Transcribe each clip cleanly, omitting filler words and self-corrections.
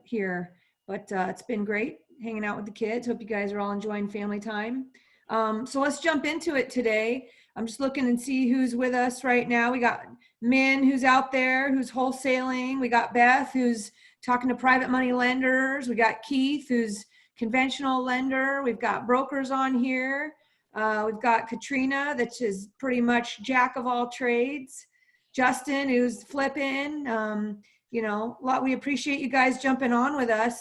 here, but it's been great hanging out with the kids. Hope you guys are all enjoying family time. So let's jump into it today. I'm just looking and see who's with us right now. We got Min, who's out there, who's wholesaling. We got Beth, who's talking to private money lenders. We got Keith, who's conventional lender. We've got brokers on here. We've got Katrina, that is pretty much jack of all trades. Justin, who's flipping. You know, we appreciate you guys jumping on with us.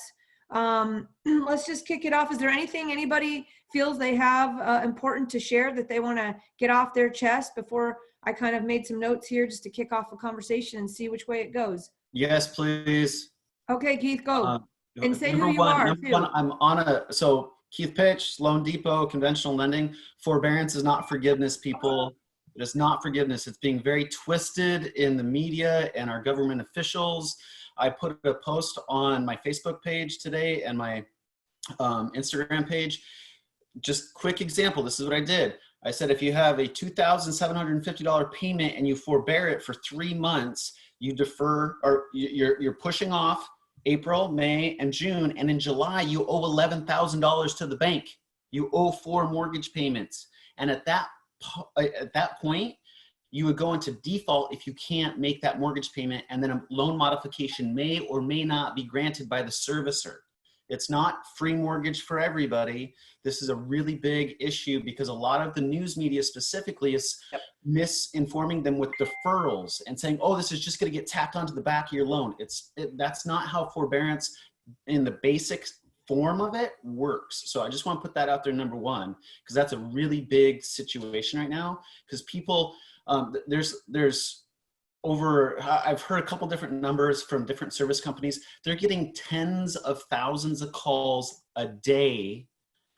Let's just kick it off. Is there anything anybody feels they have important to share that they want to get off their chest before I kind of made some notes here just to kick off a conversation and see which way it goes? Yes, please. Okay, Keith, go. And say number who you one, are. Number one, I'm on so Keith Pitch, Loan Depot, conventional lending. Forbearance is not forgiveness, people. It is not forgiveness. It's being very twisted in the media and our government officials. I put a post on my Facebook page today and my Instagram page. Just quick example, this is what I did. I said, if you have a $2,750 payment and you forbear it for 3 months, you defer, or you're pushing off April, May, and June, and in July, you owe $11,000 to the bank. You owe 4 mortgage payments. And at that point, you would go into default if you can't make that mortgage payment, and then a loan modification may or may not be granted by the servicer. It's not free mortgage for everybody. This is a really big issue because a lot of the news media specifically is misinforming them with deferrals and saying, oh, this is just gonna get tacked onto the back of your loan. That's not how forbearance in the basic form of it works. So I just want to put that out there, number one, because that's a really big situation right now. Because people, I've heard a couple different numbers from different service companies. They're getting tens of thousands of calls a day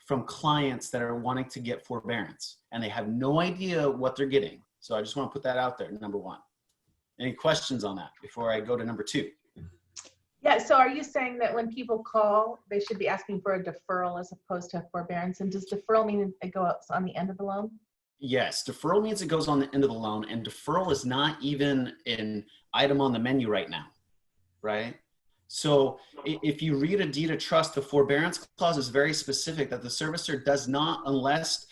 from clients that are wanting to get forbearance, and they have no idea what they're getting. So I just want to put that out there, number one. Any questions on that before I go to number two? Yeah, so are you saying that when people call, they should be asking for a deferral as opposed to a forbearance? And does deferral mean it goes on the end of the loan? Yes, deferral means it goes on the end of the loan, and deferral is not even an item on the menu right now, right? So if you read a deed of trust, the forbearance clause is very specific that the servicer does not, unless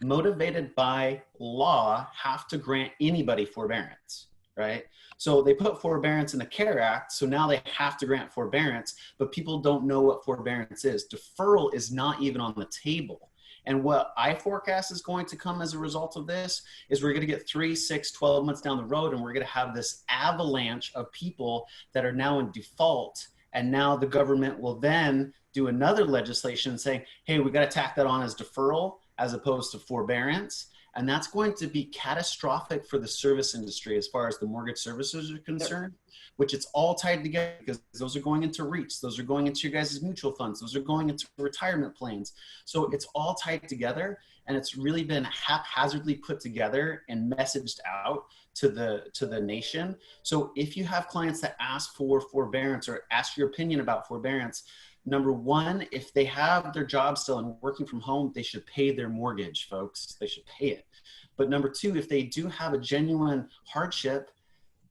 motivated by law, have to grant anybody forbearance, right? So they put forbearance in the CARE Act, so now they have to grant forbearance, but people don't know what forbearance is. Deferral is not even on the table. And what I forecast is going to come as a result of this is we're going to get 3, 6, 12 months down the road, and we're going to have this avalanche of people that are now in default. And now the government will then do another legislation saying, hey, we got to tack that on as deferral as opposed to forbearance. And that's going to be catastrophic for the service industry as far as the mortgage services are concerned, which it's all tied together because those are going into REITs, those are going into your guys' mutual funds, those are going into retirement plans. So it's all tied together, and it's really been haphazardly put together and messaged out to the nation. So if you have clients that ask for forbearance or ask your opinion about forbearance, number one, if they have their job still and working from home, they should pay their mortgage, folks. They should pay it. But number two, if they do have a genuine hardship,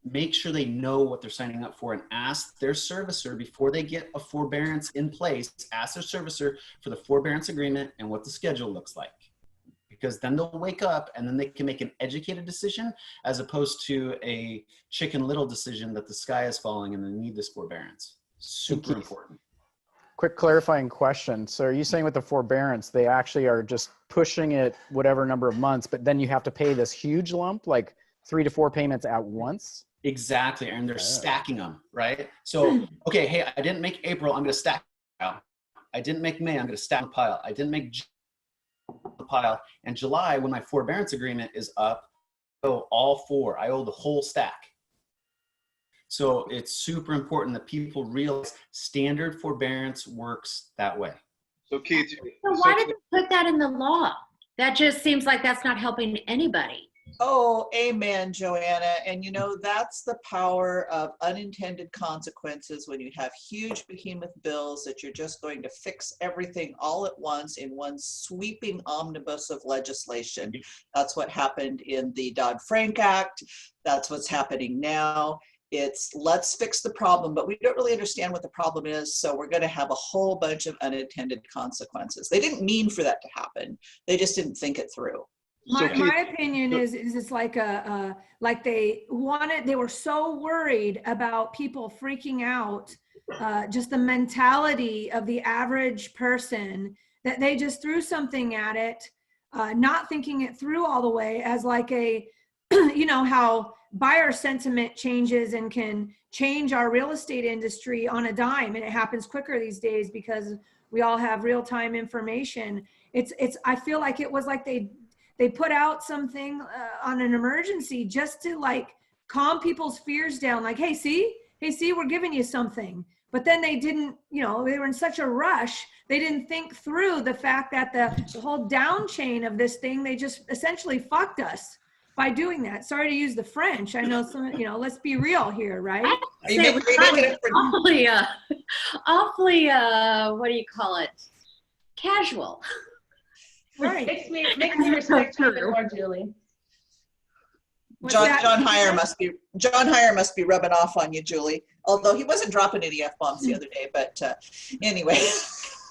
make sure they know what they're signing up for and ask their servicer before they get a forbearance in place, ask their servicer for the forbearance agreement and what the schedule looks like. Because then they'll wake up and then they can make an educated decision as opposed to a Chicken Little decision that the sky is falling and they need this forbearance. Super important. Quick clarifying question. So are you saying with the forbearance, they actually are just pushing it whatever number of months, but then you have to pay this huge lump, like 3 to 4 payments at once? Exactly. And they're stacking them, right? So, okay, hey, I didn't make April, I'm going to stack the pile. I didn't make May, I'm going to stack the pile. I didn't make June, the pile. And July, when my forbearance agreement is up, I owe all 4. I owe the whole stack. So it's super important that people realize standard forbearance works that way. So Keith, so why did they put that in the law? That just seems like that's not helping anybody. Oh, amen, Joanna. And you know, that's the power of unintended consequences when you have huge behemoth bills that you're just going to fix everything all at once in one sweeping omnibus of legislation. That's what happened in the Dodd-Frank Act. That's what's happening now. It's let's fix the problem, but we don't really understand what the problem is. So we're going to have a whole bunch of unintended consequences. They didn't mean for that to happen. They just didn't think it through. My opinion is it's like like they were so worried about people freaking out, just the mentality of the average person, that they just threw something at it, not thinking it through all the way, as like a, you know, how buyer sentiment changes and can change our real estate industry on a dime. And it happens quicker these days because we all have real-time information. I feel like it was like they put out something on an emergency just to like calm people's fears down. Like, hey, see, we're giving you something. But then they didn't, you know, they were in such a rush. They didn't think through the fact that the whole down chain of this thing, they just essentially fucked us by doing that. Sorry to use the French. I know some, you know, let's be real here, right? Are you making it for awfully, what do you call it? Casual. Right. Makes me respect you even more, Julie. John Heyer must be rubbing off on you, Julie. Although he wasn't dropping any F-bombs the other day, but anyway.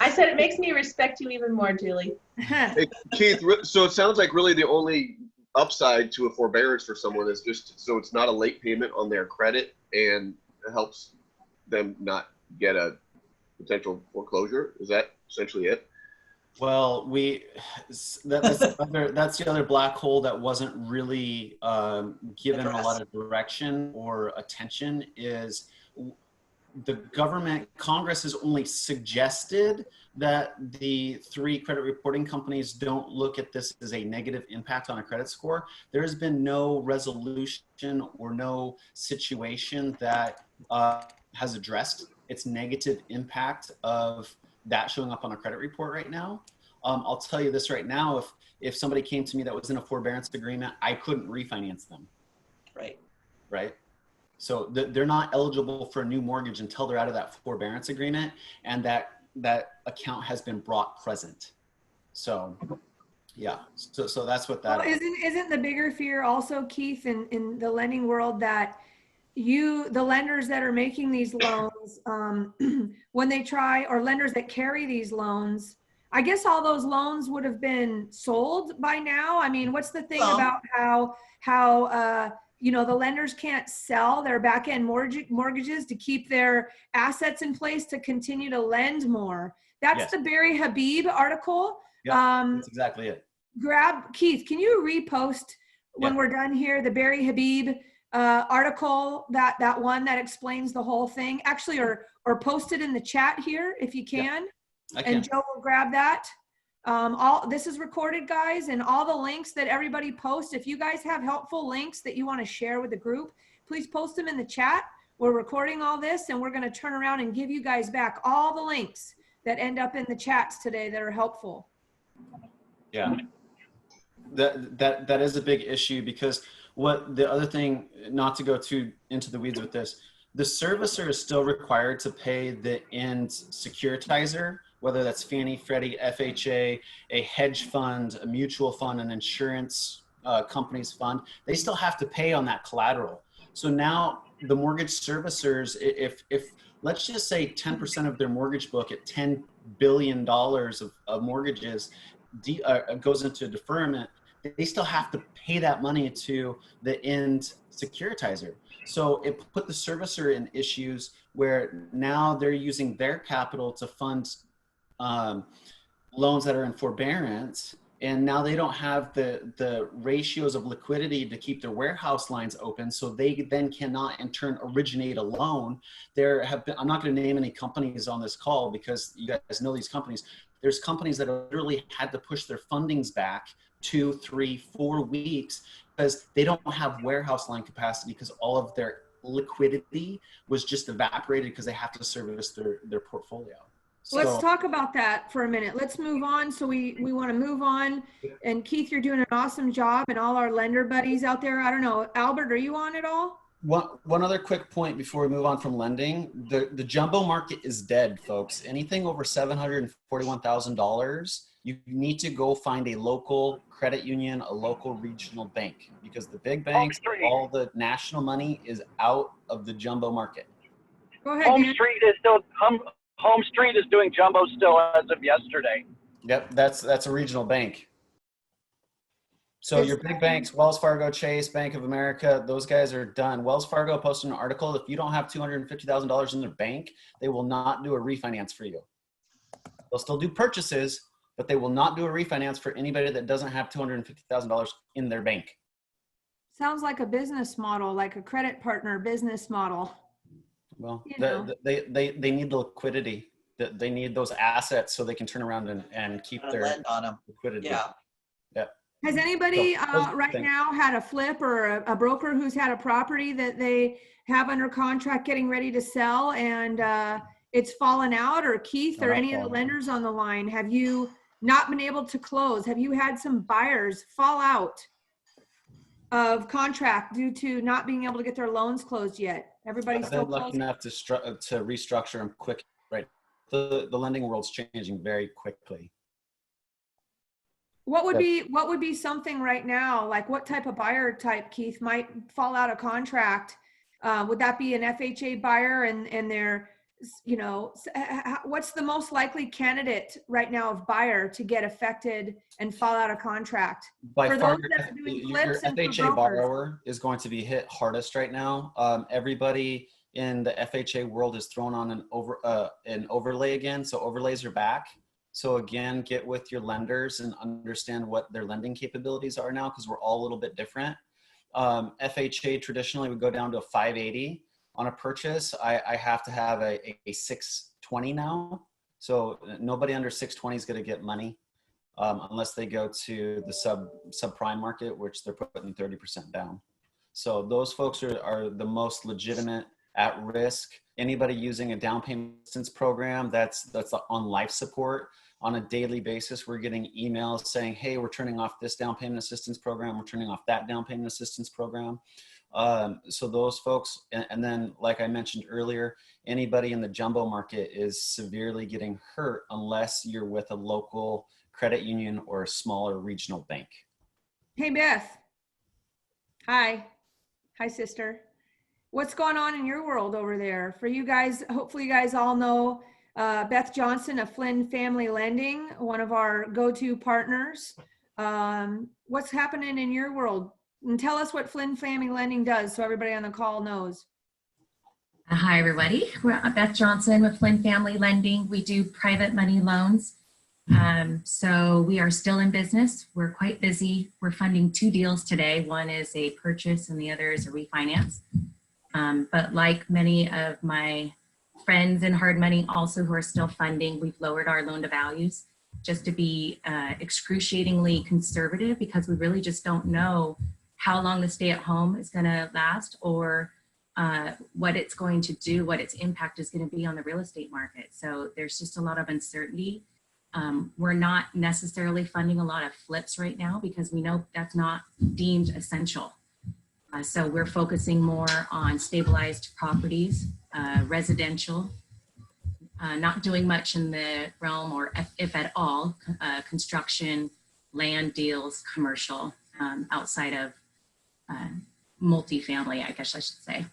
I said it makes me respect you even more, Julie. Hey, Keith, so it sounds like really the only upside to a forbearance for someone is just so it's not a late payment on their credit and it helps them not get a potential foreclosure. Is that essentially it? Well, that's the other black hole that wasn't really given a lot of direction or attention. Is the government, Congress has only suggested that the 3 credit reporting companies don't look at this as a negative impact on a credit score. There has been no resolution or no situation that has addressed its negative impact of that showing up on a credit report right now. I'll tell you this right now, if somebody came to me that was in a forbearance agreement, I couldn't refinance them. Right. So they're not eligible for a new mortgage until they're out of that forbearance agreement and that account has been brought present. So yeah, so that's what that is. Isn't the bigger fear also, Keith, in the lending world, that the lenders that are making these loans, when they try, or lenders that carry these loans, I guess all those loans would have been sold by now. I mean, what's the thing about how you know, the lenders can't sell their back end mortgages to keep their assets in place to continue to lend more? That's the Barry Habib article. Yeah, that's exactly it. Keith, can you repost when we're done here the Barry Habib article, that one that explains the whole thing, actually, or post it in the chat here if you can. I can. And Joe will grab that. This is recorded, guys, and all the links that everybody posts, if you guys have helpful links that you want to share with the group, please post them in the chat. We're recording all this and we're going to turn around and give you guys back all the links that end up in the chats today that are helpful. Yeah, that is a big issue, because what the other thing, not to go too into the weeds with this, the servicer is still required to pay the end securitizer, whether that's Fannie, Freddie, FHA, a hedge fund, a mutual fund, an insurance company's fund. They still have to pay on that collateral. So now the mortgage servicers, if let's just say 10% of their mortgage book at $10 billion of mortgages goes into deferment, they still have to pay that money to the end securitizer. So it put the servicer in issues where now they're using their capital to fund loans that are in forbearance, and now they don't have the ratios of liquidity to keep their warehouse lines open, so they then cannot in turn originate a loan. I'm not going to name any companies on this call because you guys know these companies. There's companies that have literally had to push their fundings back 2, 3, 4 weeks because they don't have warehouse line capacity, because all of their liquidity was just evaporated because they have to service their portfolio. Let's talk about that for a minute. Let's move on. So we want to move on. And Keith, you're doing an awesome job, and all our lender buddies out there. I don't know, Albert, are you on at all? One other quick point before we move on from lending. The jumbo market is dead, folks. Anything over $741,000, you need to go find a local credit union, a local regional bank, because the big banks, all the national money is out of the jumbo market. Go ahead, Home Dan. Street is still Home Street is doing jumbo still as of yesterday. Yep, that's a regional bank. So your big banks, Wells Fargo, Chase, Bank of America, those guys are done. Wells Fargo posted an article, if you don't have $250,000 in their bank, they will not do a refinance for you. They'll still do purchases, but they will not do a refinance for anybody that doesn't have $250,000 in their bank. Sounds like a business model, like a credit partner business model. Well, You know. they need the liquidity. They need those assets so they can turn around and keep And their lend on them. liquidity. Yeah. Has anybody So, those are the right things. now had a flip or a broker who's had a property that they have under contract getting ready to sell and it's fallen out? Or Keith or Not any of the fallen. lenders on the line, have you not been able to close? Have you had some buyers fall out of contract due to not being able to get their loans closed yet? Everybody's I've still been lucky closing? enough to restructure them quick. Right, the lending world's changing very quickly. What would be something right now, like what type of buyer type, Keith, might fall out of contract? Would that be an FHA buyer and they're, you know, what's the most likely candidate right now of buyer to get affected and fall out of contract? By For far, those that are doing your flips and for FHA brokers. borrower is going to be hit hardest right now. Everybody in the FHA world is thrown on an overlay again. So overlays are back. So again, get with your lenders and understand what their lending capabilities are now, because we're all a little bit different. FHA traditionally would go down to a 580 on a purchase. I have to have a 620 now. So nobody under 620 is going to get money unless they go to the subprime market, which they're putting 30% down. So those folks are the most legitimate at risk. Anybody using a down payment assistance program that's on life support, on a daily basis, we're getting emails saying, hey, we're turning off this down payment assistance program. We're turning off that down payment assistance program. So those folks, and then like I mentioned earlier, anybody in the jumbo market is severely getting hurt unless you're with a local credit union or a smaller regional bank. Hey, Beth. Hi. Hi, sister. What's going on in your world over there? For you guys, hopefully you guys all know Beth Johnson of Flynn Family Lending, one of our go-to partners. What's happening in your world? And tell us what Flynn Family Lending does so everybody on the call knows. Hi, everybody. We're Beth Johnson with Flynn Family Lending. We do private money loans. So we are still in business. We're quite busy. We're funding 2 deals today. One is a purchase and the other is a refinance. But like many of my friends in hard money also who are still funding, we've lowered our loan to values just to be excruciatingly conservative, because we really just don't know how long the stay at home is going to last, or what it's going to do, what its impact is going to be on the real estate market. So there's just a lot of uncertainty. We're not necessarily funding a lot of flips right now because we know that's not deemed essential. So we're focusing more on stabilized properties, residential, not doing much in the realm, or if at all, construction, land deals, commercial, outside of multifamily, I guess I should say.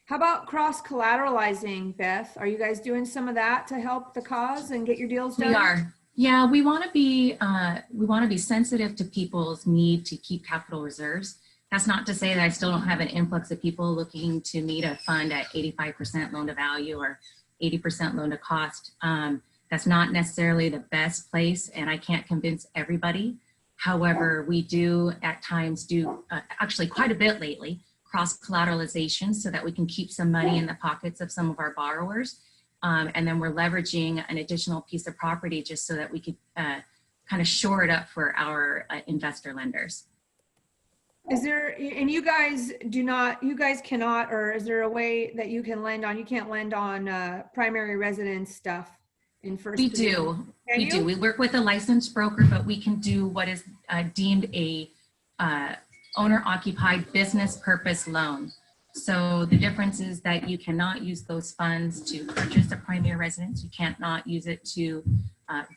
How about cross collateralizing, Beth? Are you guys doing some of that to help the cause and get your deals done? We are. Yeah, we want to be sensitive to people's need to keep capital reserves. That's not to say that I still don't have an influx of people looking to meet a fund at 85% loan to value or 80% loan to cost. That's not necessarily the best place, and I can't convince everybody. However, we do at times do actually quite a bit lately, cross collateralization, so that we can keep some money in the pockets of some of our borrowers. And then we're leveraging an additional piece of property just so that we could kind of shore it up for our investor lenders. Is there, and you guys cannot, or is there a way that you can lend on, you can't lend on primary residence stuff in first? We do. We work with a licensed broker, but we can do what is deemed a owner occupied business purpose loan. So the difference is that you cannot use those funds to purchase a primary residence. You can't not use it to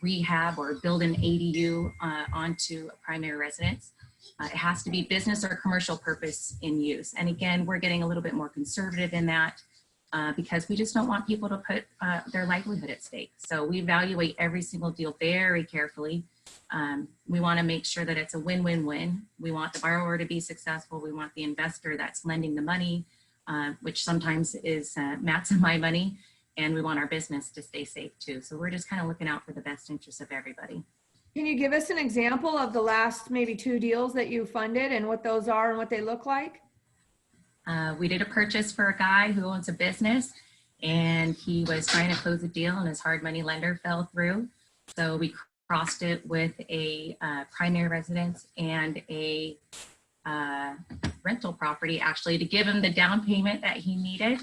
rehab or build an ADU onto a primary residence. It has to be business or commercial purpose in use. And again, we're getting a little bit more conservative in that because we just don't want people to put their livelihood at stake. So we evaluate every single deal very carefully. We want to make sure that it's a win-win-win. We want the borrower to be successful. We want the investor that's lending the money, which sometimes is Matt's and my money. And we want our business to stay safe too. So we're just kind of looking out for the best interests of everybody. Can you give us an example of the last maybe 2 deals that you funded and what those are and what they look like? We did a purchase for a guy who owns a business, and he was trying to close a deal and his hard money lender fell through. So we crossed it with a primary residence and a rental property actually to give him the down payment that he needed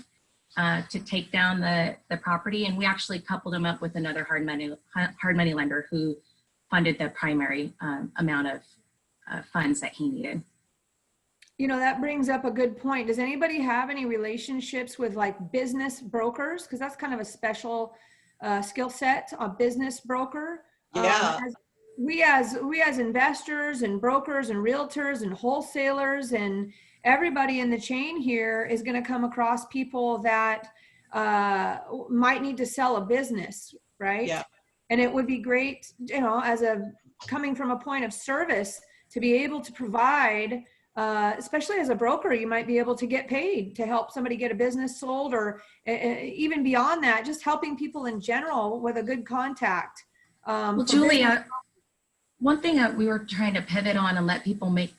to take down the property. And we actually coupled him up with another hard money lender who funded the primary amount of funds that he needed. You know, that brings up a good point. Does anybody have any relationships with like business brokers? Because that's kind of a special skill set, a business broker. Yeah. We as investors and brokers and realtors and wholesalers and everybody in the chain here is going to come across people that might need to sell a business, right? Yeah. And it would be great, you know, as coming from a point of service to be able to provide, especially as a broker, you might be able to get paid to help somebody get a business sold, or even beyond that, just helping people in general with a good contact. Well, Julia, one thing that we were trying to pivot on and let people make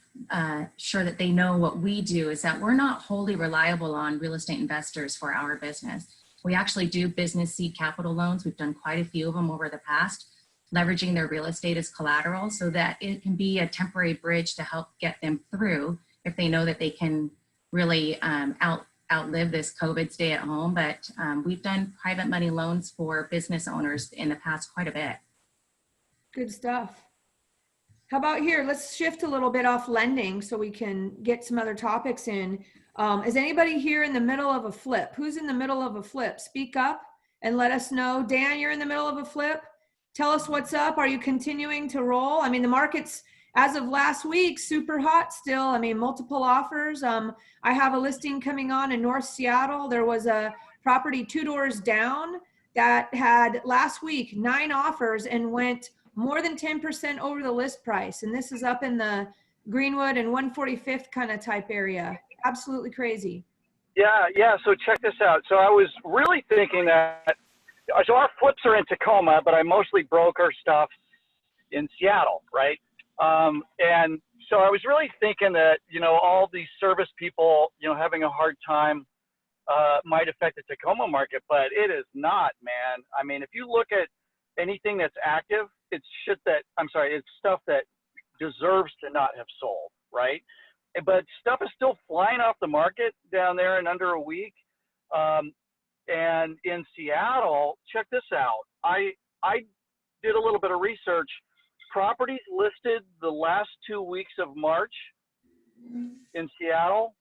sure that they know what we do is that we're not wholly reliable on real estate investors for our business. We actually do business seed capital loans. We've done quite a few of them over the past, leveraging their real estate as collateral so that it can be a temporary bridge to help get them through if they know that they can really outlive this COVID stay at home. But we've done private money loans for business owners in the past quite a bit. Good stuff. How about here? Let's shift a little bit off lending so we can get some other topics in. Is anybody here in the middle of a flip? Who's in the middle of a flip? Speak up and let us know. Dan, you're in the middle of a flip. Tell us what's up. Are you continuing to roll? I mean, the market's, as of last week, super hot still. I mean, multiple offers. I have a listing coming on in North Seattle. There was a property 2 doors down that had last week 9 offers and went more than 10% over the list price. And this is up in the Greenwood and 145th kind of type area. Absolutely crazy. Yeah. So check this out. So I was really thinking that, so our flips are in Tacoma, but I mostly broker stuff in Seattle, right? And so I was really thinking that, you know, all these service people, you know, having a hard time might affect the Tacoma market, but it is not, man. I mean, if you look at anything that's active, it's stuff that deserves to not have sold, right? But stuff is still flying off the market down there in under a week. And in Seattle, check this out. I did a little bit of research. Properties listed the last 2 weeks of March in Seattle.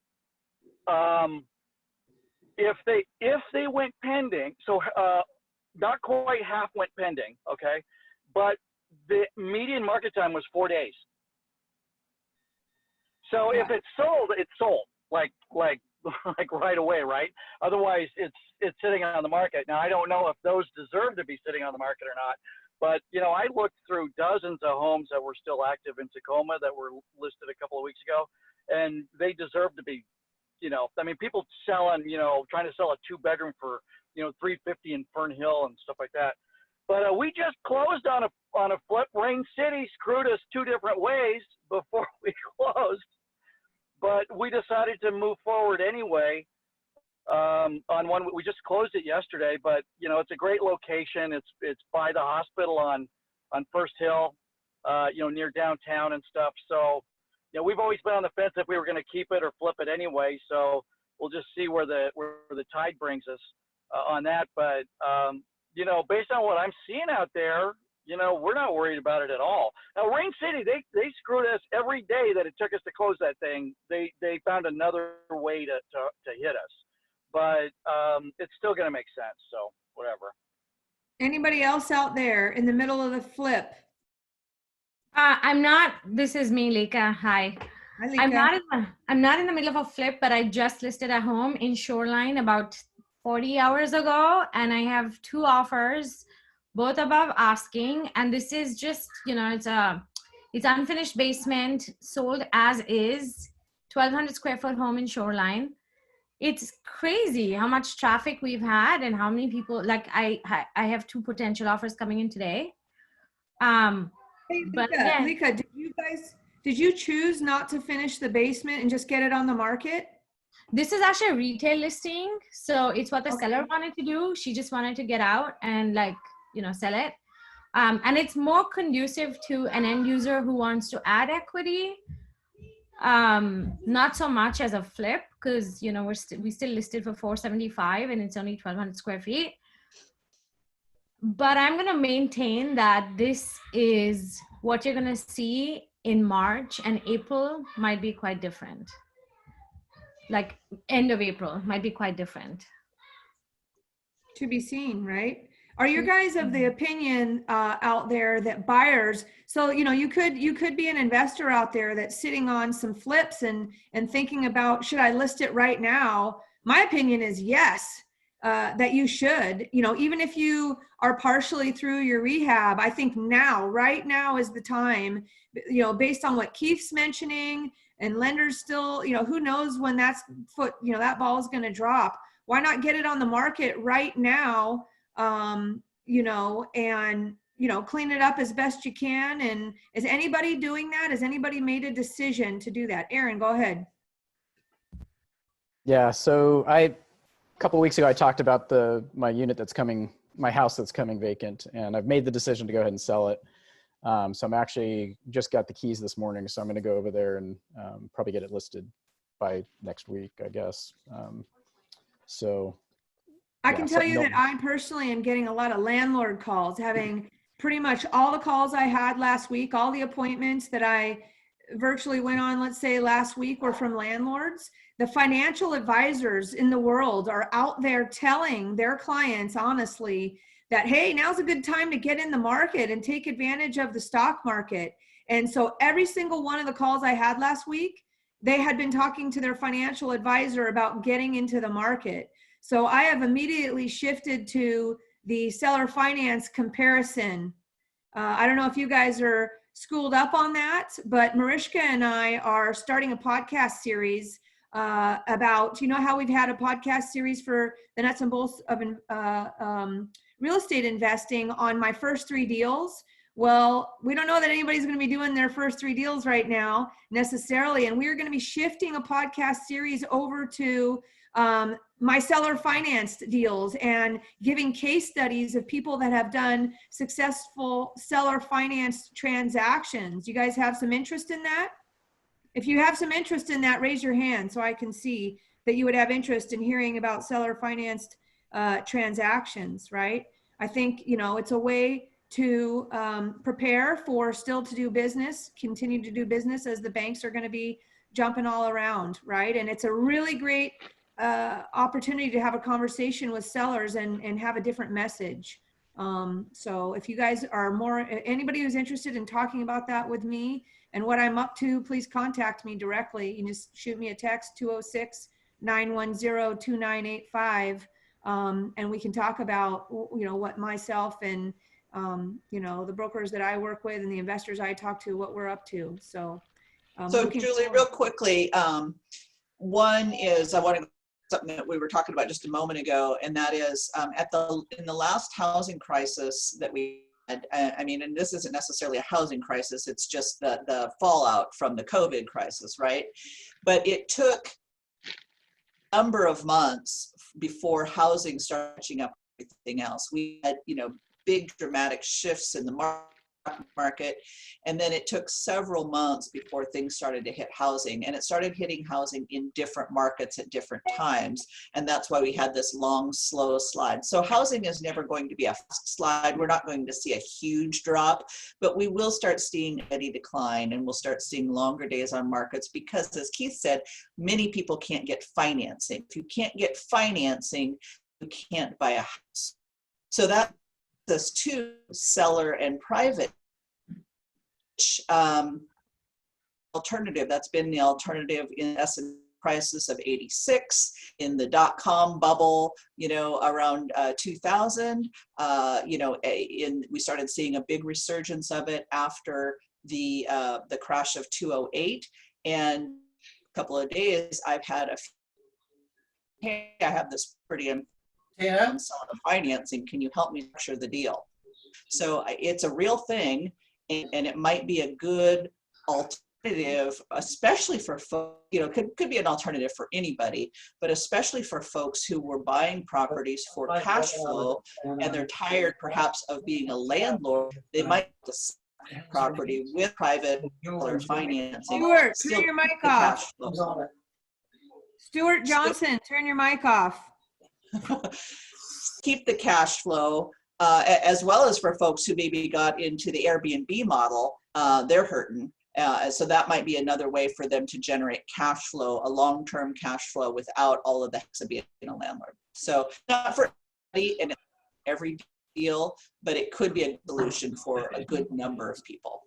If they went pending, so not quite half went pending, okay, but the median market time was 4 days. So if it's sold, it's sold like right away, right? Otherwise, it's sitting on the market. Now, I don't know if those deserve to be sitting on the market or not, but you know, I looked through dozens of homes that were still active in Tacoma that were listed a couple of weeks ago, and they deserve to be. You know, I mean, people selling, you know, trying to sell a 2-bedroom for, you know, $350 in Fern Hill and stuff like that. But we just closed on a flip. Rain City screwed us 2 different ways before we closed, but we decided to move forward anyway. On one, we just closed it yesterday, but you know, it's a great location. It's by the hospital on First Hill, you know, near downtown and stuff. So, you know, we've always been on the fence if we were going to keep it or flip it anyway. So we'll just see where the tide brings us on that. But you know, based on what I'm seeing out there, you know, we're not worried about it at all. Now, Rain City, they screwed us every day that it took us to close that thing. They found another way to hit us, but it's still going to make sense. So whatever. Anybody else out there in the middle of the flip? I'm not. This is me, Lika. Hi. Hi, I'm Lika. not in the middle of a flip, but I just listed a home in Shoreline about 40 hours ago, and I have 2 offers, both above asking. And this is just, it's unfinished basement, sold as is, 1,200 square foot home in Shoreline. It's crazy how much traffic we've had and how many people. Like I have 2 potential offers coming in today. Hey, But Lika, again, Lika, did you choose not to finish the basement and just get it on the market? this is actually a retail listing, so it's what the Okay. seller wanted to do. She just wanted to get out and sell it. And it's more conducive to an end user who wants to add equity. Not so much as a flip, because we still listed for 475 and it's only 1,200 square feet. But I'm going to maintain that this is what you're going to see in March, and April might be quite different. Like end of April might be quite different. To be seen, right? Are you guys of the opinion out there that buyers, so you could be an investor out there that's sitting on some flips and thinking about, should I list it right now? My opinion is yes, that you should. Even if you are partially through your rehab, I think right now is the time, based on what Keith's mentioning, and lenders still, who knows when that ball is going to drop. Why not get it on the market right now, and clean it up as best you can? And is anybody doing that? Has anybody made a decision to do that? Aaron, go ahead. Yeah, so a couple of weeks ago, I talked about my house that's coming vacant, and I've made the decision to go ahead and sell it. So I'm actually just got the keys this morning, so I'm going to go over there and probably get it listed by next week, I guess. I can tell you that I personally am getting a lot of landlord calls, having pretty much all the calls I had last week, all the appointments that I virtually went on, let's say last week, were from landlords. The financial advisors in the world are out there telling their clients honestly that, hey, now's a good time to get in the market and take advantage of the stock market. And so every single one of the calls I had last week, they had been talking to their financial advisor about getting into the market. So I have immediately shifted to the seller finance comparison. I don't know if you guys are schooled up on that, but Mariska and I are starting a podcast series about, how we've had a podcast series for the nuts and bolts of real estate investing on my first 3 deals. Well, we don't know that anybody's going to be doing their first 3 deals right now necessarily. And we're going to be shifting a podcast series over to my seller financed deals and giving case studies of people that have done successful seller financed transactions. You guys have some interest in that? If you have some interest in that, raise your hand so I can see that you would have interest in hearing about seller financed transactions, right? I think, it's a way to prepare for still to do business, continue to do business as the banks are going to be jumping all around, right? And it's a really great opportunity to have a conversation with sellers and have a different message. So if you guys are anybody who's interested in talking about that with me and what I'm up to, please contact me directly. You just shoot me a text, 206-910-2985. And we can talk about, what myself and, the brokers that I work with and the investors I talk to, what we're up to. So, Julie, real quickly, one is I want to something that we were talking about just a moment ago, and that is in the last housing crisis that we had, and this isn't necessarily a housing crisis, it's just the fallout from the COVID crisis, right? But it took a number of months before housing started catching up with everything else. We had, big dramatic shifts in the market, and then it took several months before things started to hit housing, and it started hitting housing in different markets at different times, and that's why we had this long slow slide. So housing is never going to be a fast slide. We're not going to see a huge drop, but we will start seeing a decline, and we'll start seeing longer days on markets because, as Keith said, many people can't get financing. If you can't get financing, you can't buy a house. So that's us to seller and private alternative. That's been the alternative in S&P prices of 86 in the dot-com bubble, around 2000. We started seeing a big resurgence of it after the crash of 2008. And a couple of days, I've had I have this pretty financing. Can you help me structure the deal? So it's a real thing, and it might be a good alternative, especially for folks, could be an alternative for anybody, but especially for folks who were buying properties for cash flow and they're tired perhaps of being a landlord. They might sell property with private financing. Stuart, turn your mic off. Stuart Johnson, turn your mic off. Keep the cash flow, as well as for folks who maybe got into the Airbnb model, they're hurting. So that might be another way for them to generate cash flow, a long-term cash flow without all of the headaches of being a landlord. So not for everybody and every deal, but it could be a solution for a good number of people.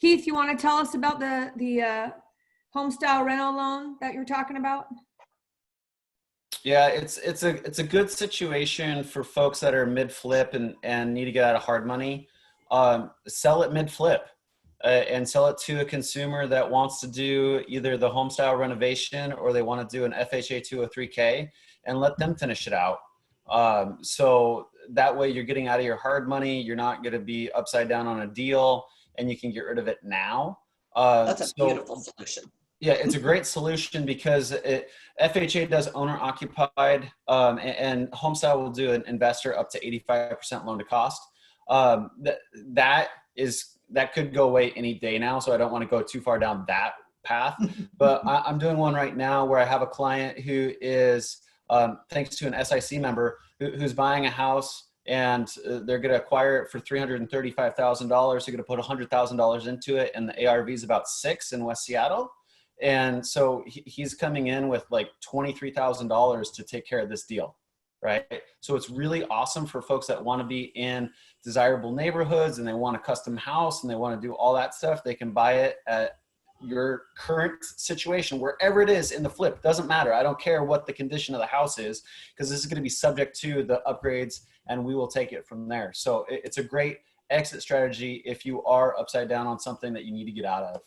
Keith, you want to tell us about the home style rental loan that you're talking about? Yeah, it's a good situation for folks that are mid-flip and need to get out of hard money. Sell it mid-flip and sell it to a consumer that wants to do either the home style renovation or they want to do an FHA 203K and let them finish it out. So that way you're getting out of your hard money. You're not going to be upside down on a deal and you can get rid of it now. That's a beautiful solution. Yeah, it's a great solution because FHA does owner occupied and Homestyle will do an investor up to 85% loan to cost. That could go away any day now. So I don't want to go too far down that path, but I'm doing one right now where I have a client who is, thanks to an SIC member who's buying a house and they're going to acquire it for $335,000. They're going to put $100,000 into it. And the ARV is about 6 in West Seattle. And so he's coming in with like $23,000 to take care of this deal, right? So it's really awesome for folks that want to be in desirable neighborhoods and they want a custom house and they want to do all that stuff. They can buy it at your current situation, wherever it is in the flip. Doesn't matter. I don't care what the condition of the house is because this is going to be subject to the upgrades and we will take it from there. So it's a great exit strategy if you are upside down on something that you need to get out of.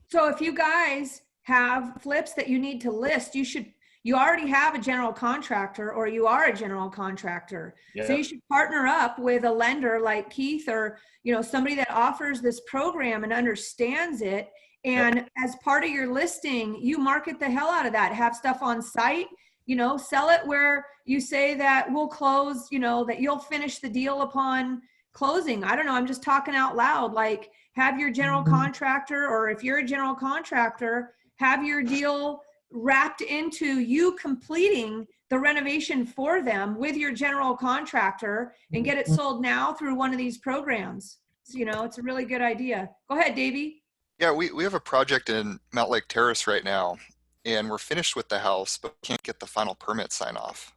So if you guys have flips that you need to list, you already have a general contractor or you are a general contractor. Yeah. So you should partner up with a lender like Keith or, somebody that offers this program and understands it. And as part of your listing, you market the hell out of that, have stuff on site, sell it where you say that we'll close, that you'll finish the deal upon closing. I don't know. I'm just talking out loud. Like have your general contractor, or if you're a general contractor, have your deal wrapped into you completing the renovation for them with your general contractor and get it sold now through one of these programs. So, it's a really good idea. Go ahead, Davey. Yeah, we have a project in Mount Lake Terrace right now, and we're finished with the house, but can't get the final permit sign off.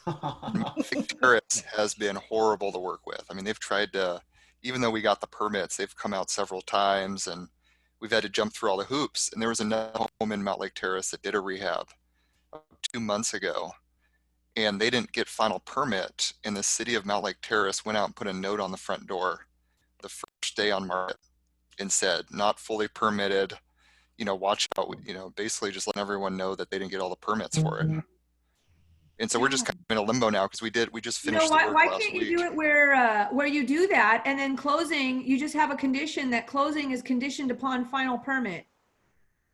Mount Lake Terrace has been horrible to work with. I mean, they've tried to, even though we got the permits, they've come out several times and we've had to jump through all the hoops. And there was another home in Mount Lake Terrace that did a rehab 2 months ago, and they didn't get final permit. And the city of Mount Lake Terrace went out and put a note on the front door the first day on market and said, not fully permitted, watch out, basically just letting everyone know that they didn't get all the permits for it. And so we're just kind of in a limbo now because we just finished the work why last can't you week. do it where you do that and then closing, you just have a condition that closing is conditioned upon final permit?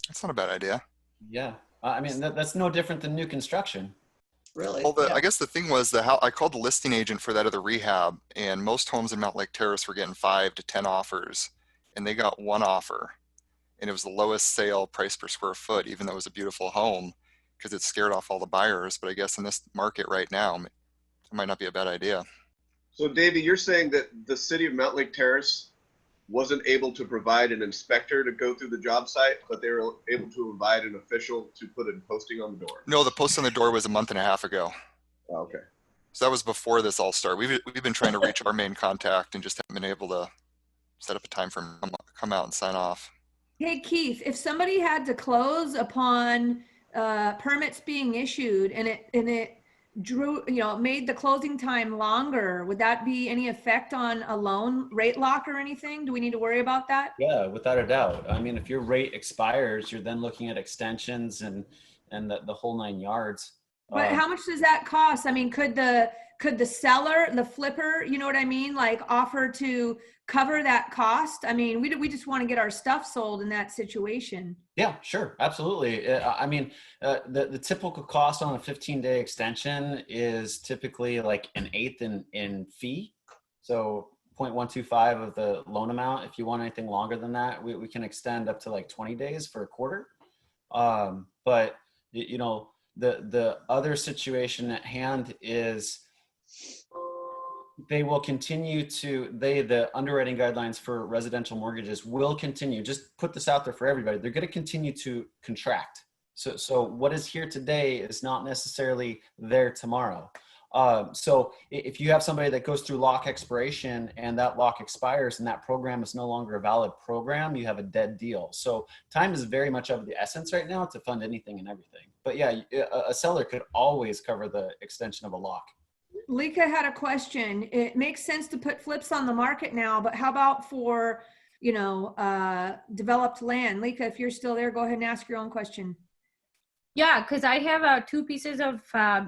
That's not a bad idea. Yeah. I mean, that's no different than new construction. Really? Well, I guess the thing was I called the listing agent for that other rehab, and most homes in Mount Lake Terrace were getting 5 to 10 offers, and they got 1 offer, and it was the lowest sale price per square foot, even though it was a beautiful home, because it scared off all the buyers. But I guess in this market right now, it might not be a bad idea. So Davey, you're saying that the city of Mount Lake Terrace wasn't able to provide an inspector to go through the job site, but they were able to provide an official to put a posting on the door? No, the post on the door was a month and a half ago. Oh, okay. So that was before this all started. We've been trying to reach our main contact and just haven't been able to set up a time for him to come out and sign off. Hey, Keith, if somebody had to close upon permits being issued and it drew, made the closing time longer, would that be any effect on a loan rate lock or anything? Do we need to worry about that? Yeah, without a doubt. I mean, if your rate expires, you're then looking at extensions and the whole 9 yards. But how much does that cost? I mean, could the seller, the flipper, you know what I mean, like offer to cover that cost? I mean, we just want to get our stuff sold in that situation. Yeah, sure. Absolutely. I mean, the typical cost on a 15-day extension is typically like 1/8 in fee. So 0.125 of the loan amount. If you want anything longer than that, we can extend up to like 20 days for a quarter. But the other situation at hand is they will continue to, the underwriting guidelines for residential mortgages will continue. Just put this out there for everybody. They're going to continue to contract. So what is here today is not necessarily there tomorrow. So if you have somebody that goes through lock expiration and that lock expires and that program is no longer a valid program, you have a dead deal. So time is very much of the essence right now to fund anything and everything. But yeah, a seller could always cover the extension of a lock. Lika had a question. It makes sense to put flips on the market now, but how about for, developed land? Lika, if you're still there, go ahead and ask your own question. Yeah, because I have 2 pieces of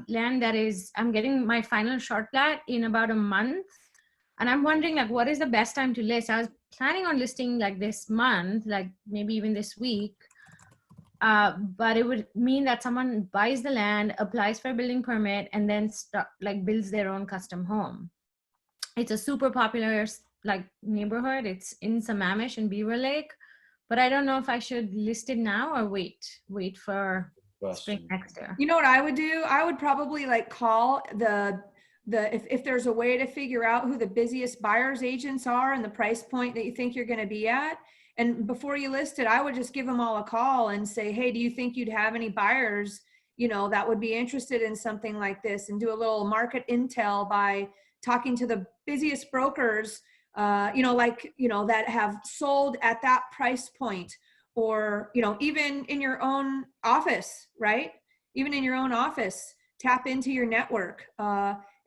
land that I'm getting my final short plat in about a month. And I'm wondering, like, what is the best time to list? I was planning on listing like this month, like maybe even this week. But it would mean that someone buys the land, applies for a building permit, and then builds their own custom home. It's a super popular neighborhood. It's in Sammamish and Beaver Lake, but I don't know if I should list it now or wait for spring next year. You know what I would do? I would probably call if there's a way to figure out who the busiest buyer's agents are and the price point that you think you're going to be at. And before you list it, I would just give them all a call and say, hey, do you think you'd have any buyers, that would be interested in something like this, and do a little market intel by talking to the busiest brokers, that have sold at that price point, or, even in your own office, right? Even in your own office, tap into your network,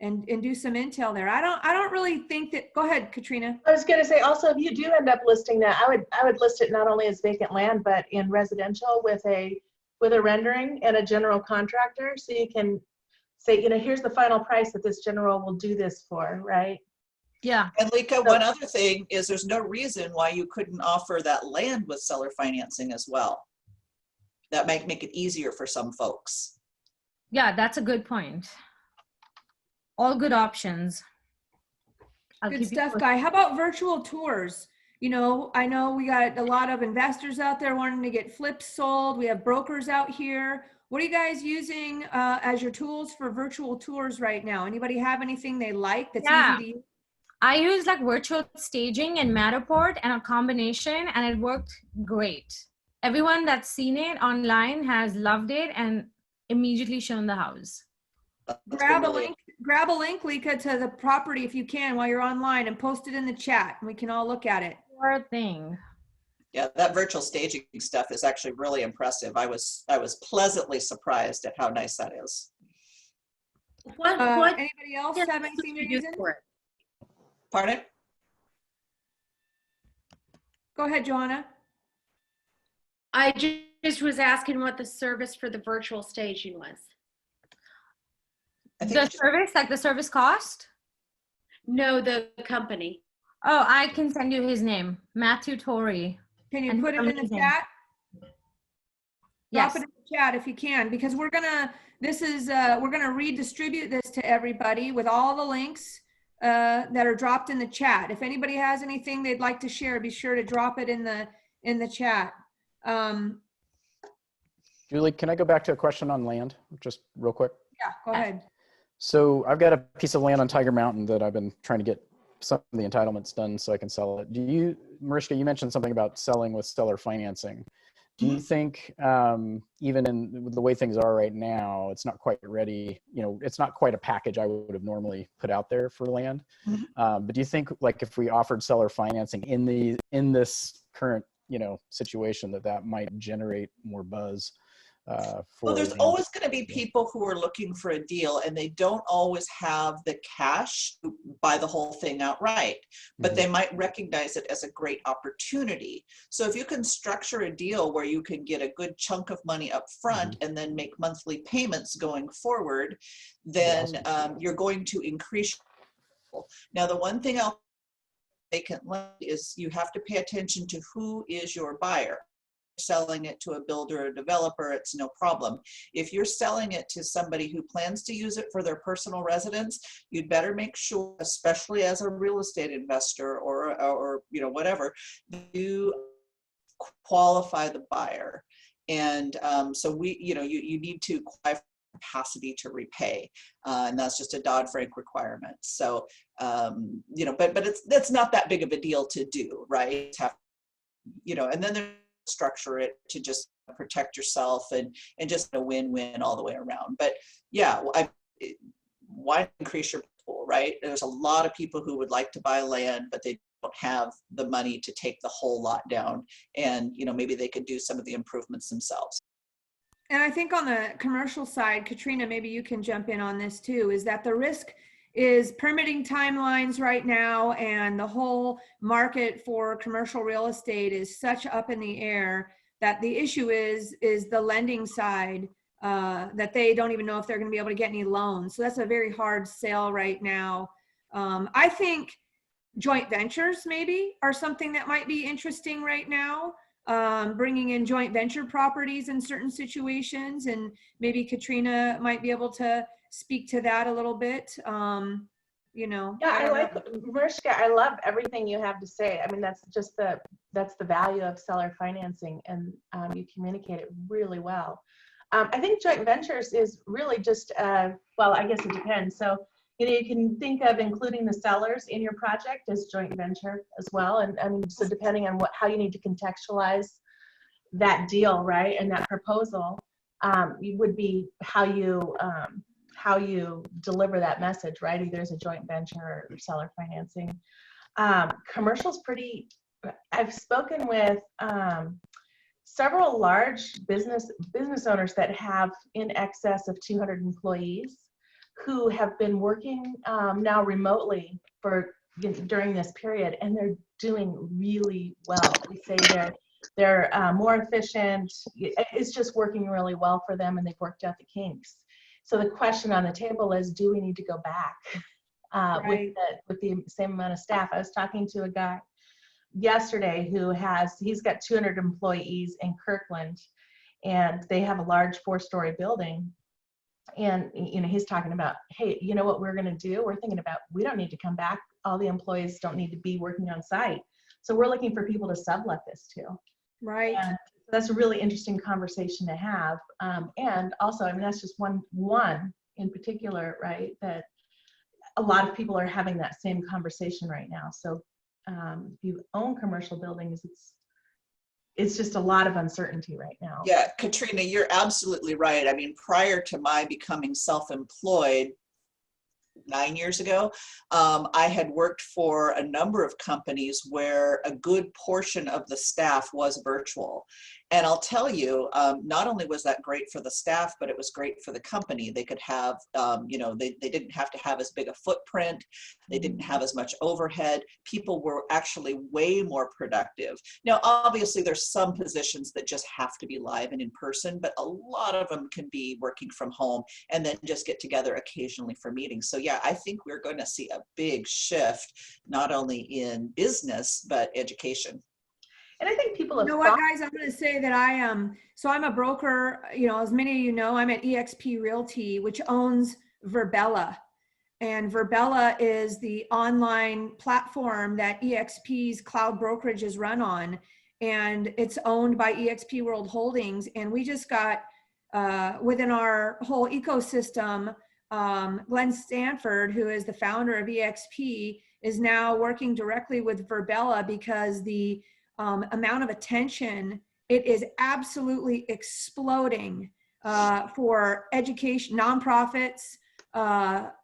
and do some intel there. I don't really think that, go ahead, Katrina. I was going to say also, if you do end up listing that, I would list it not only as vacant land, but in residential with a rendering and a general contractor. So you can say, here's the final price that this general will do this for, right? Yeah. And Lika, one other thing is there's no reason why you couldn't offer that land with seller financing as well. That might make it easier for some folks. Yeah, that's a good point. All good options. Good stuff, Guy. How about virtual tours? I know we got a lot of investors out there wanting to get flips sold. We have brokers out here. What are you guys using as your tools for virtual tours right now? Anybody have anything they like that's easy to use? I use virtual staging and Matterport and a combination, and it worked great. Everyone that's seen it online has loved it and immediately shown the house. Grab a link, Lika, to the property if you can while you're online, and post it in the chat, and we can all look at it. Sure thing. Yeah, that virtual staging stuff is actually really impressive. I was pleasantly surprised at how nice that is. Anybody else have anything to use for it? Pardon? Go ahead, Joanna. I just was asking what the service for the virtual staging was. The service, the service cost? No, the company. Oh, I can send you his name, Matthew Torrey. Can you put it in the chat? Yes. Drop it in the chat if you can, because we're gonna redistribute this to everybody with all the links that are dropped in the chat. If anybody has anything they'd like to share, be sure to drop it in the chat. Julie, can I go back to a question on land just real quick? Yeah, go ahead. So I've got a piece of land on Tiger Mountain that I've been trying to get some of the entitlements done so I can sell it. Mariska, you mentioned something about selling with seller financing. Do you think, even in the way things are right now, it's not quite ready, it's not quite a package I would have normally put out there for land. But do you think, like, if we offered seller financing in this current, situation, that might generate more buzz? Well, there's always going to be people who are looking for a deal and they don't always have the cash to buy the whole thing outright, but they might recognize it as a great opportunity. So if you can structure a deal where you can get a good chunk of money up front and then make monthly payments going forward, then you're going to increase. Now, the one thing I'll vacant land is you have to pay attention to who is your buyer. Selling it to a builder or developer, it's no problem. If you're selling it to somebody who plans to use it for their personal residence, you'd better make sure, especially as a real estate investor or whatever, you qualify the buyer. And so you need to qualify capacity to repay, and that's just a Dodd-Frank requirement. So but that's not that big of a deal to do, right? And then there's structure it to just protect yourself and just a win-win all the way around. But yeah, why increase your pool, right? There's a lot of people who would like to buy land, but they don't have the money to take the whole lot down, and maybe they could do some of the improvements themselves. And I think on the commercial side, Katrina, maybe you can jump in on this too, is that the risk is permitting timelines right now, and the whole market for commercial real estate is such up in the air that the issue is the lending side, that they don't even know if they're going to be able to get any loans. So that's a very hard sale right now. I think joint ventures maybe are something that might be interesting right now. Bringing in joint venture properties in certain situations, and maybe Katrina might be able to speak to that a little bit. Yeah, I like Mariska. I love everything you have to say. I mean, that's the value of seller financing, and you communicate it really well. I think joint ventures is really just well, I guess it depends. So you can think of including the sellers in your project as joint venture as well, and so depending on how you need to contextualize that deal, right, and that proposal, would be how you deliver that message, right? Either as a joint venture or seller financing. Commercial's pretty. I've spoken with several large business owners that have in excess of 200 employees who have been working now remotely during this period, and they're doing really well. We say they're more efficient. It's just working really well for them, and they've worked out the kinks. So the question on the table is, do we need to go back with the same amount of staff? I was talking to a guy yesterday he's got 200 employees in Kirkland, and they have a large 4-story building. And he's talking about, hey, you know what we're going to do? We're thinking about, we don't need to come back. All the employees don't need to be working on site. So we're looking for people to sublet this to. Right. And that's a really interesting conversation to have. And also, I mean, that's just one in particular, right? That a lot of people are having that same conversation right now. So if you own commercial buildings, it's just a lot of uncertainty right now. Yeah, Katrina, you're absolutely right. I mean, prior to my becoming self-employed 9 years ago, I had worked for a number of companies where a good portion of the staff was virtual. And I'll tell you, not only was that great for the staff, but it was great for the company. They could have, they didn't have to have as big a footprint. They didn't have as much overhead. People were actually way more productive. Now, obviously, there's some positions that just have to be live and in person, but a lot of them can be working from home and then just get together occasionally for meetings. So yeah, I think we're going to see a big shift, not only in business, but education. And I think people have, you know what, guys, I'm going to say that so I'm a broker, as many of you know, I'm at eXp Realty, which owns Virbela. And Virbela is the online platform that eXp's cloud brokerage is run on. And it's owned by eXp World Holdings. And we just got, within our whole ecosystem, Glenn Stanford, who is the founder of eXp, is now working directly with Virbela because the amount of attention It is absolutely exploding for education, nonprofits,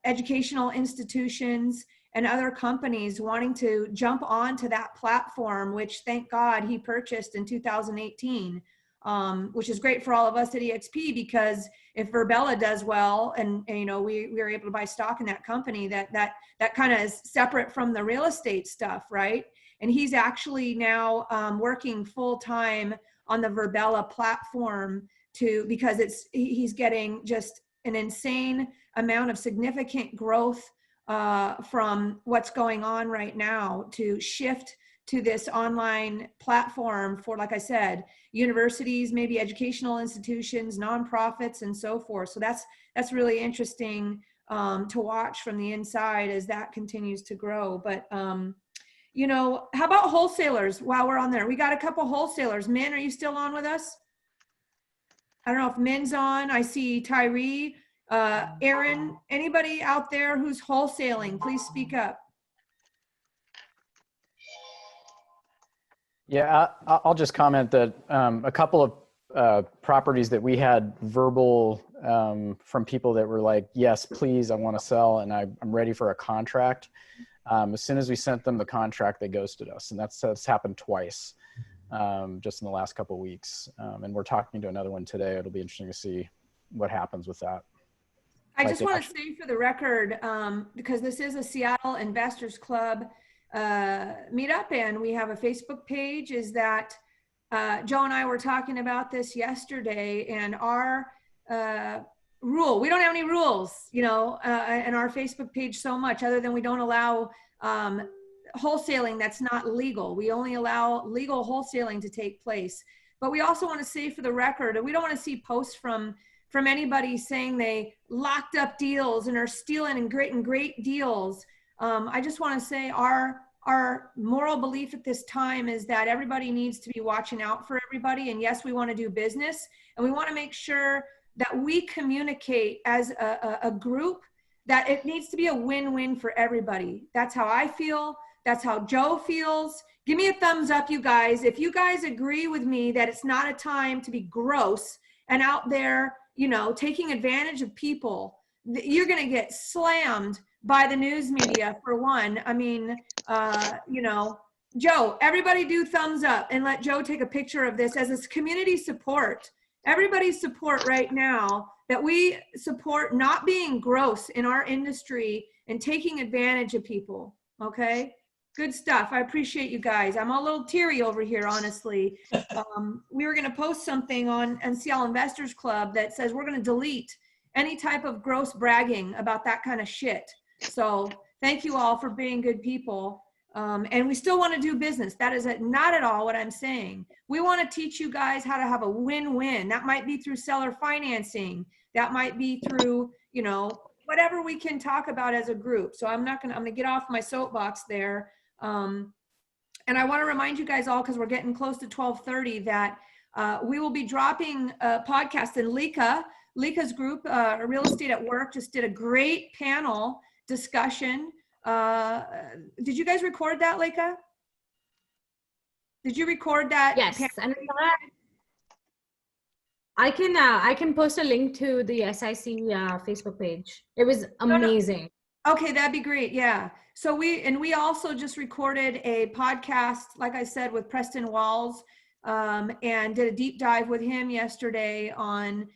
educational institutions, and other companies wanting to jump onto that platform, which thank God he purchased in 2018, which is great for all of us at EXP, because if Verbella does well, and you know, we were able to buy stock in that company, that kind of is separate from the real estate stuff, right? And he's actually now working full time on the Verbella platform because he's getting just an insane amount of significant growth from what's going on right now to shift to this online platform for, like I said, universities, maybe educational institutions, nonprofits, and so forth. So that's really interesting to watch from the inside as that continues to grow. But you know, how about wholesalers while we're on there? We got a couple wholesalers. Min, are you still on with us? I don't know if Min's on. I see Tyree, Aaron, anybody out there who's wholesaling, please speak up. Yeah, I'll just comment that a couple of properties that we had verbal from people that were like, yes, please, I want to sell, and I'm ready for a contract. As soon as we sent them the contract, they ghosted us, and that's happened twice just in the last couple of weeks. And we're talking to another one today. It'll be interesting to see what happens with that. I just want to say for the record, because this is a Seattle Investors Club meetup, and we have a Facebook page, is that Joe and I were talking about this yesterday, and our rule, we don't have any rules, you know, in our Facebook page so much, other than we don't allow wholesaling that's not legal. We only allow legal wholesaling to take place. But we also want to say for the record, and we don't want to see posts from anybody saying they locked up deals and are stealing and great deals. I just want to say our moral belief at this time is that everybody needs to be watching out for everybody. And yes, we want to do business, and we want to make sure that we communicate as a group that it needs to be a win-win for everybody. That's how I feel. That's how Joe feels. Give me a thumbs up, you guys. If you guys agree with me that it's not a time to be gross and out there, you know, taking advantage of people, you're going to get slammed by the news media, for one. I mean, you know, Joe, everybody do thumbs up and let Joe take a picture of this as a community support. Everybody's support right now, that we support not being gross in our industry and taking advantage of people. Okay, good stuff. I appreciate you guys. I'm a little teary over here, honestly. We were going to post something on Seattle Investors Club that says we're going to delete any type of gross bragging about that kind of shit. So thank you all for being good people. And we still want to do business. That is not at all what I'm saying. We want to teach you guys how to have a win-win. That might be through seller financing. That might be through, you know, whatever we can talk about as a group. So I'm going to get off my soapbox there. And I want to remind you guys all, because we're getting close to 12:30, that we will be dropping a podcast. And Lika's group, Real Estate at Work, just did a great panel discussion. Did you guys record that, Lika? Did you record that? Yes, and I can post a link to the SIC Facebook page. It was amazing. No. Okay, that'd be great. Yeah. So we also just recorded a podcast, like I said, with Preston Walls, and did a deep dive with him yesterday on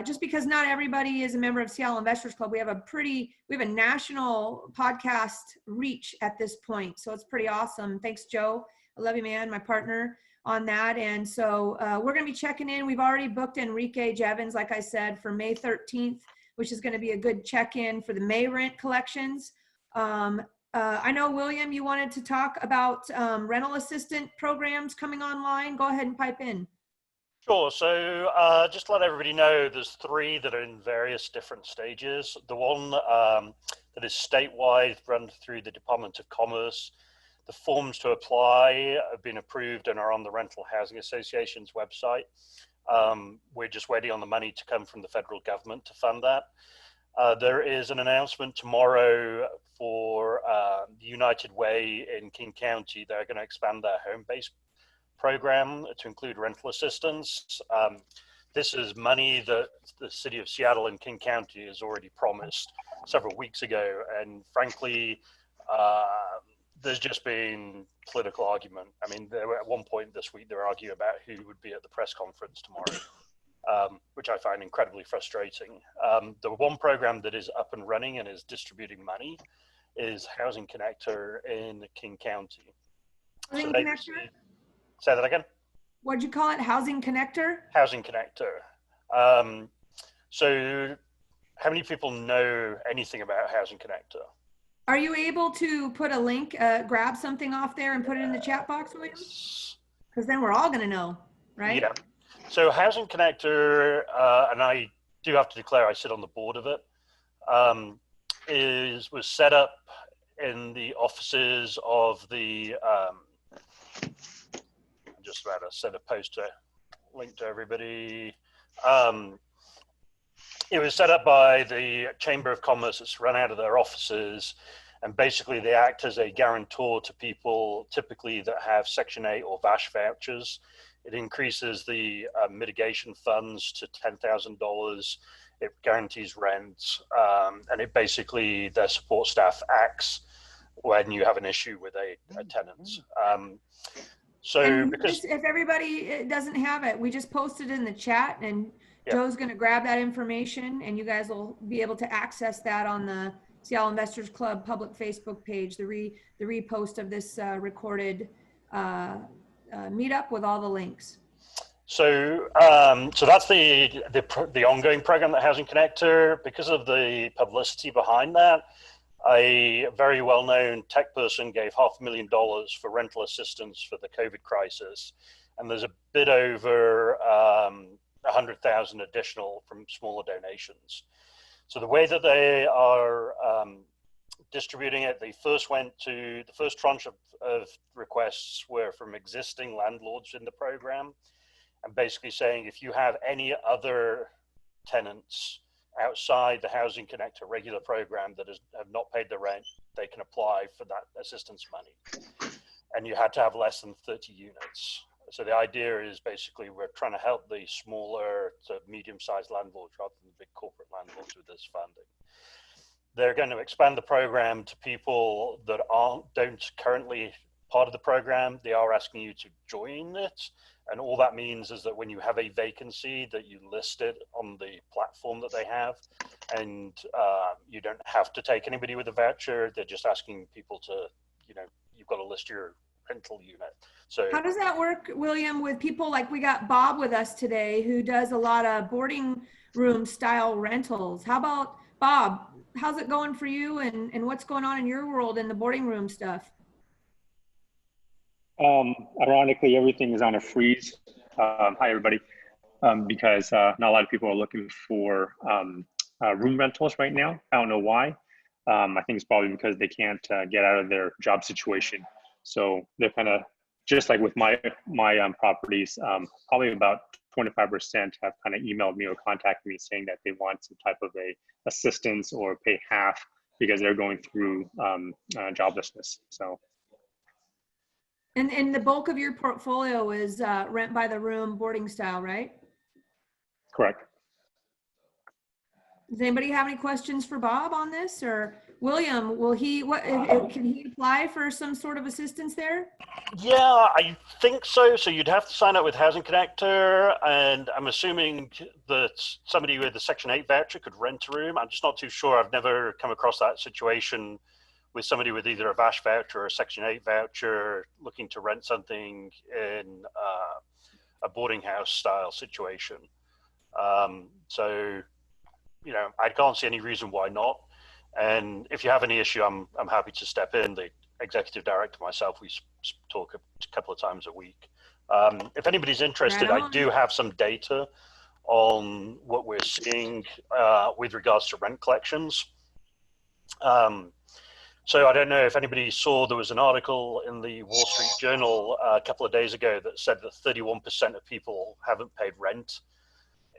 just because not everybody is a member of Seattle Investors Club. We have a national podcast reach at this point. So it's pretty awesome. Thanks, Joe. I love you, man, my partner on that. And so we're going to be checking in. We've already booked Enrique Jevons, like I said, for May 13th, which is going to be a good check-in for the May rent collections. I know, William, you wanted to talk about rental assistant programs coming online. Go ahead and pipe in. Sure. So just to let everybody know, there's 3 that are in various different stages. The one that is statewide, run through the Department of Commerce. The forms to apply have been approved and are on the Rental Housing Association's website. We're just waiting on the money to come from the federal government to fund that. There is an announcement tomorrow for the United Way in King County. They're going to expand their home-based program to include rental assistance. This is money that the city of Seattle and King County has already promised several weeks ago. And frankly, there's just been political argument. I mean, there were, at one point this week, they were arguing about who would be at the press conference tomorrow, which I find incredibly frustrating. The one program that is up and running and is distributing money is Housing Connector in King County. Housing So Connector? Say that again? What'd you call it? Housing Connector? Housing Connector. So how many people know anything about Housing Connector? Are you able to put a link, grab something off there and put it in the chat box, William? Because then we're all going to know, right? Yeah. So Housing Connector, and I do have to declare I sit on the board of it, was set up in the offices of the, I'm just about to send a post to link to everybody. It was set up by the Chamber of Commerce. It's run out of their offices, and basically they act as a guarantor to people typically that have Section 8 or VASH vouchers. It increases the mitigation funds to $10,000. It guarantees rent, and it basically, their support staff acts when you have an issue with a tenant. So because if everybody doesn't have it, we just posted in the chat, and Yep. Joe's going to grab that information, and you guys will be able to access that on the Seattle Investors Club public Facebook page, the repost of this recorded meetup with all the links. So, so that's the ongoing program, that Housing Connector. Because of the publicity behind that, a very well-known tech person gave $500,000 for rental assistance for the COVID crisis, and there's a bit over 100,000 additional from smaller donations. So the way that they are distributing it, the first tranche of requests were from existing landlords in the program, and basically saying if you have any other tenants outside the Housing Connector regular program that have not paid the rent, they can apply for that assistance money. And you had to have less than 30 units. So the idea is basically we're trying to help the smaller to medium-sized landlords rather than the big corporate landlords with this funding. They're going to expand the program to people that don't currently part of the program. They are asking you to join it. And all that means is that when you have a vacancy, that you list it on the platform that they have, and you don't have to take anybody with a voucher. They're just asking people to, you've got to list your rental unit. So how does that work, William, with people like we got Bob with us today, who does a lot of boarding room style rentals? How about Bob? How's it going for you, and what's going on in your world in the boarding room stuff? Ironically, everything is on a freeze. Hi, everybody. Because not a lot of people are looking for room rentals right now. I don't know why. I think it's probably because they can't get out of their job situation. So they're kind of, just like with my properties, probably about 25% have kind of emailed me or contacted me saying that they want some type of a assistance or pay half because they're going through joblessness. So. And the bulk of your portfolio is rent by the room boarding style, right? Correct. Does anybody have any questions for Bob on this, or William? Will he? Can he apply for some sort of assistance there? Yeah, I think so. So you'd have to sign up with Housing Connector, and I'm assuming that somebody with a Section 8 voucher could rent a room. I'm just not too sure. I've never come across that situation with somebody with either a VASH voucher or a Section 8 voucher looking to rent something in a boarding house style situation. So, I can't see any reason why not. And if you have any issue, I'm happy to step in. The executive director, myself, we talk a couple of times a week. If anybody's interested, I do have some data on what we're seeing with regards to rent collections. So I don't know if anybody saw, there was an article in the Wall Street Journal a couple of days ago that said that 31% of people haven't paid rent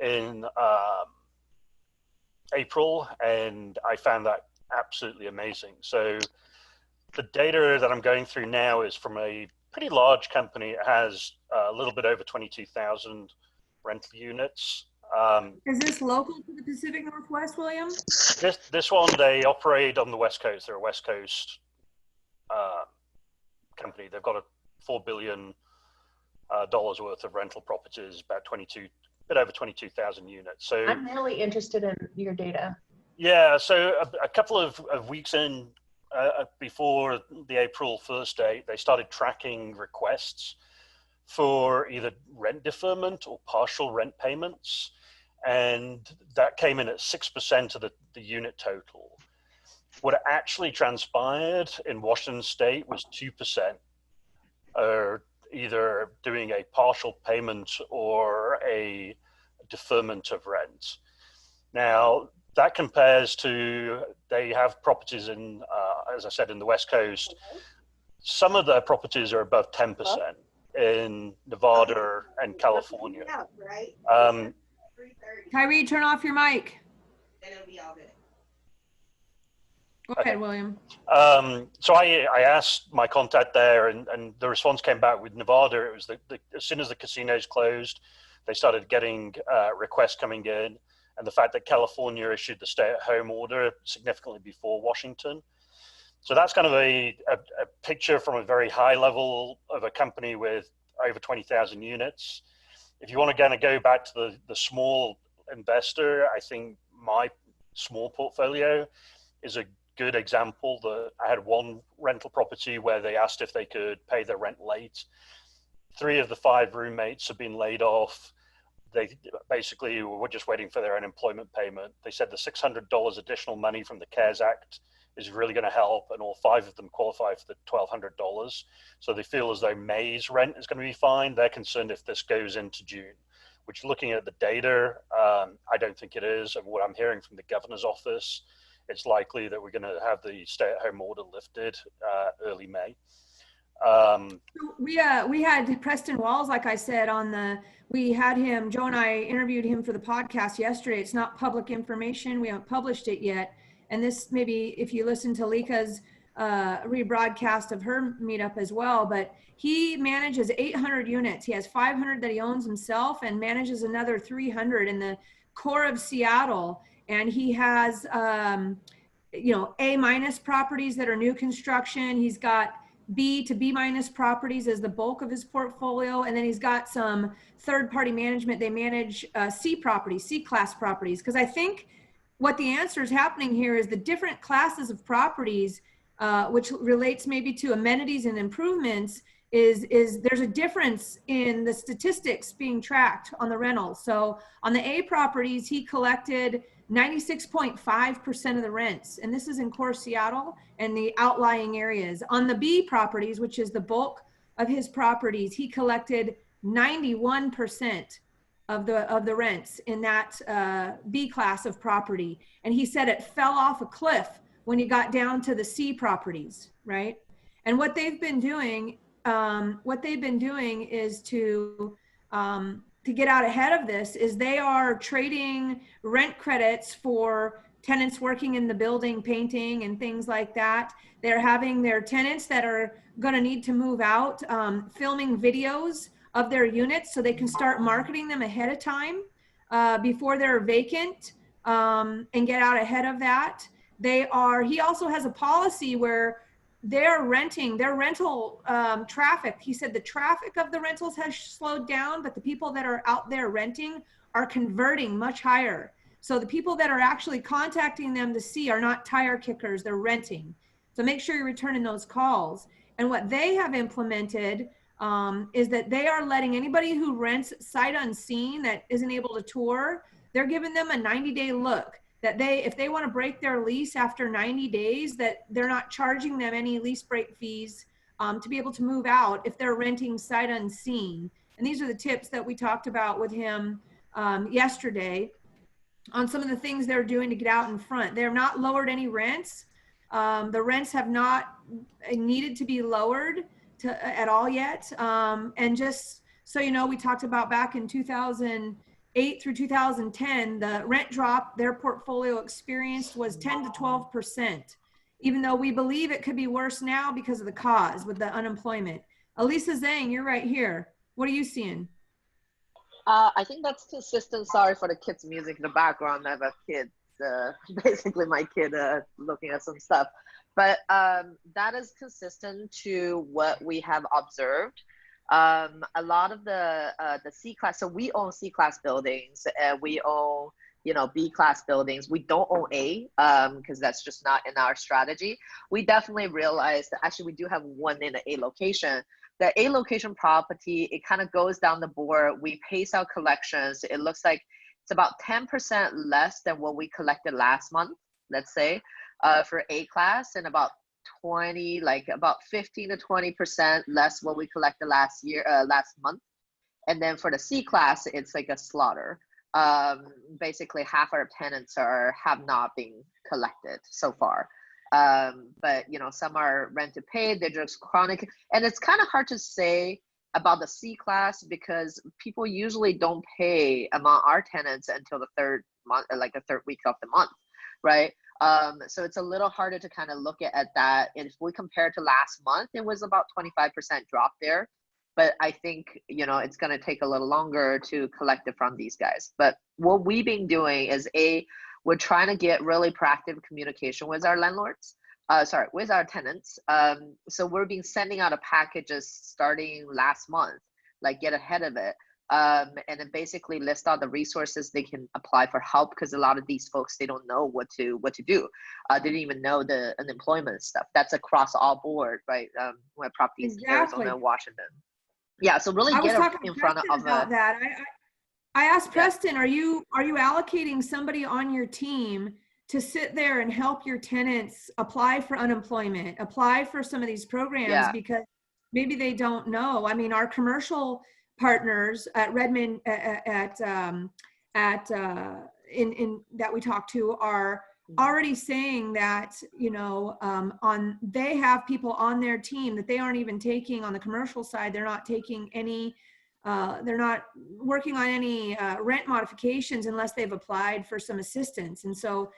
in April, and I found that absolutely amazing. So the data that I'm going through now is from a pretty large company. It has a little bit over 22,000 rental units. Is this local to the Pacific Northwest, William? This one, they operate on the West Coast. They're a West Coast company. They've got a $4 billion worth of rental properties, about bit over 22,000 units. So I'm really interested in your data. yeah, so a couple of weeks in, before the April 1st date, they started tracking requests for either rent deferment or partial rent payments. And that came in at 6% of the unit total. What actually transpired in Washington State was 2%, or either doing a partial payment or a deferment of rent. Now, that compares to, they have properties in, as I said, in the West Coast. Some of their properties are above 10% in Nevada and California. Tyree, turn off your mic. Go ahead, William. So I asked my contact there, and the response came back with Nevada. It was as soon as the casinos closed, they started getting requests coming in, and the fact that California issued the stay-at-home order significantly before Washington. So that's kind of a picture from a very high level of a company with over 20,000 units. If you want to kind of go back to the small investor, I think my small portfolio is a good example. That I had one rental property where they asked if they could pay their rent late. 3 of the 5 roommates have been laid off. They basically were just waiting for their unemployment payment. They said the $600 additional money from the CARES Act is really going to help, and all 5 of them qualify for the $1,200. So they feel as though May's rent is going to be fine. They're concerned if this goes into June, which, looking at the data, I don't think it is. And what I'm hearing from the governor's office, it's likely that we're going to have the stay-at-home order lifted early May. We had Preston Walls, like I said, we had him, Joe and I interviewed him for the podcast yesterday. It's not public information. We haven't published it yet. And this, maybe if you listen to Lika's rebroadcast of her meetup as well, but he manages 800 units. He has 500 that he owns himself and manages another 300 in the core of Seattle. And he has, A- properties that are new construction. He's got B to B- properties as the bulk of his portfolio. And then he's got some third-party management. They manage C properties, C-class properties. Because I think what the answer is happening here is the different classes of properties, which relates maybe to amenities and improvements, is there's a difference in the statistics being tracked on the rentals. So on the A properties, he collected 96.5% of the rents, and this is in core Seattle and the outlying areas. On the B properties, which is the bulk of his properties, he collected 91% of the rents in that B class of property. And he said it fell off a cliff when you got down to the C properties, right? And what they've been doing is to get out ahead of this is they are trading rent credits for tenants working in the building, painting and things like that. They're having their tenants that are going to need to move out, filming videos of their units so they can start marketing them ahead of time before they're vacant, and get out ahead of that. He also has a policy where they're renting, their rental traffic. He said the traffic of the rentals has slowed down, but the people that are out there renting are converting much higher. So the people that are actually contacting them to see are not tire kickers, they're renting. So make sure you're returning those calls. And what they have implemented is that they are letting anybody who rents sight unseen that isn't able to tour, they're giving them a 90-day look. That if they want to break their lease after 90 days, that they're not charging them any lease break fees to be able to move out if they're renting sight unseen. And these are the tips that we talked about with him yesterday on some of the things they're doing to get out in front. They're not lowered any rents. The rents have not needed to be lowered at all yet. And just so you know, we talked about back in 2008 through 2010, the rent drop their portfolio experienced was 10 to 12%, even though we believe it could be worse now because of the cause with the unemployment. Elisa Zhang, you're right here. What are you seeing? I think that's consistent. Sorry for the kids' music in the background. I have a kid, basically my kid looking at some stuff. But that is consistent to what we have observed. A lot of the C-class, so we own C-class buildings, we own, B-class buildings. We don't own A, because that's just not in our strategy. We definitely realized that actually we do have one in an A location. The A location property, it kind of goes down the board. We pace out collections. It looks like it's about 10% less than what we collected last month, let's say, for A class, and about 15 to 20% less what we collected last month. And then for the C class, it's like a slaughter. Basically half our tenants have not been collected so far. But some are rent to pay, they're just chronic. And it's kind of hard to say about the C class because people usually don't pay among our tenants until the third month, like the third week of the month, right? So it's a little harder to kind of look at that. And if we compare it to last month, it was about 25% drop there. But I think, it's going to take a little longer to collect it from these guys. But what we've been doing is we're trying to get really proactive communication with our landlords, with our tenants. So we've been sending out packages starting last month, like get ahead of it. And then basically list out the resources they can apply for help, because a lot of these folks, they don't know what to do. They didn't even know the unemployment stuff. That's across all board, right? When properties in Arizona and Washington. Yeah, so really get in front of about that. I asked Preston, are you allocating somebody on your team to sit there and help your tenants apply for unemployment, apply for some of these programs, because maybe they don't know? I mean, our commercial partners at Redmond that we talk to are already saying that they have people on their team that they aren't even taking on the commercial side. They're not taking any they're not working on any rent modifications unless they've applied for some assistance. And so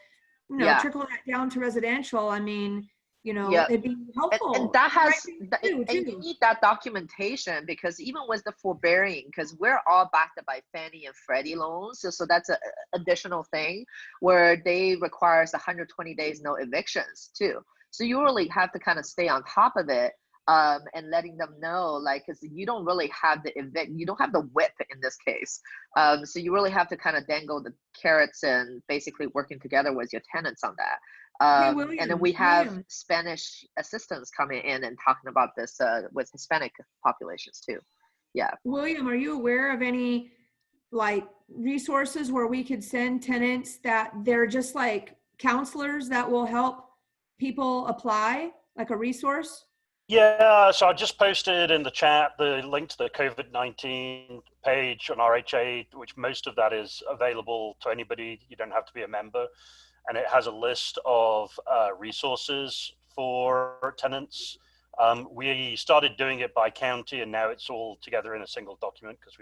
trickling that down to residential, I mean, it'd be helpful. And that has, and you need that documentation, because even with the forbearing, because we're all backed up by Fannie and Freddie loans. So that's an additional thing where they requires 120 days, no evictions too. So you really have to kind of stay on top of it, and letting them know, because you don't really have you don't have the whip in this case. So you really have to kind of dangle the carrots and basically working together with your tenants on that. And then we have Spanish assistants coming in and talking about this with Hispanic populations too. Yeah. William, are you aware of any resources where we could send tenants that they're just like counselors that will help people apply, like a resource? Yeah, so I just posted in the chat the link to the COVID-19 page on RHA, which most of that is available to anybody. You don't have to be a member. And it has a list of resources for tenants. We started doing it by county, and now it's all together in a single document, because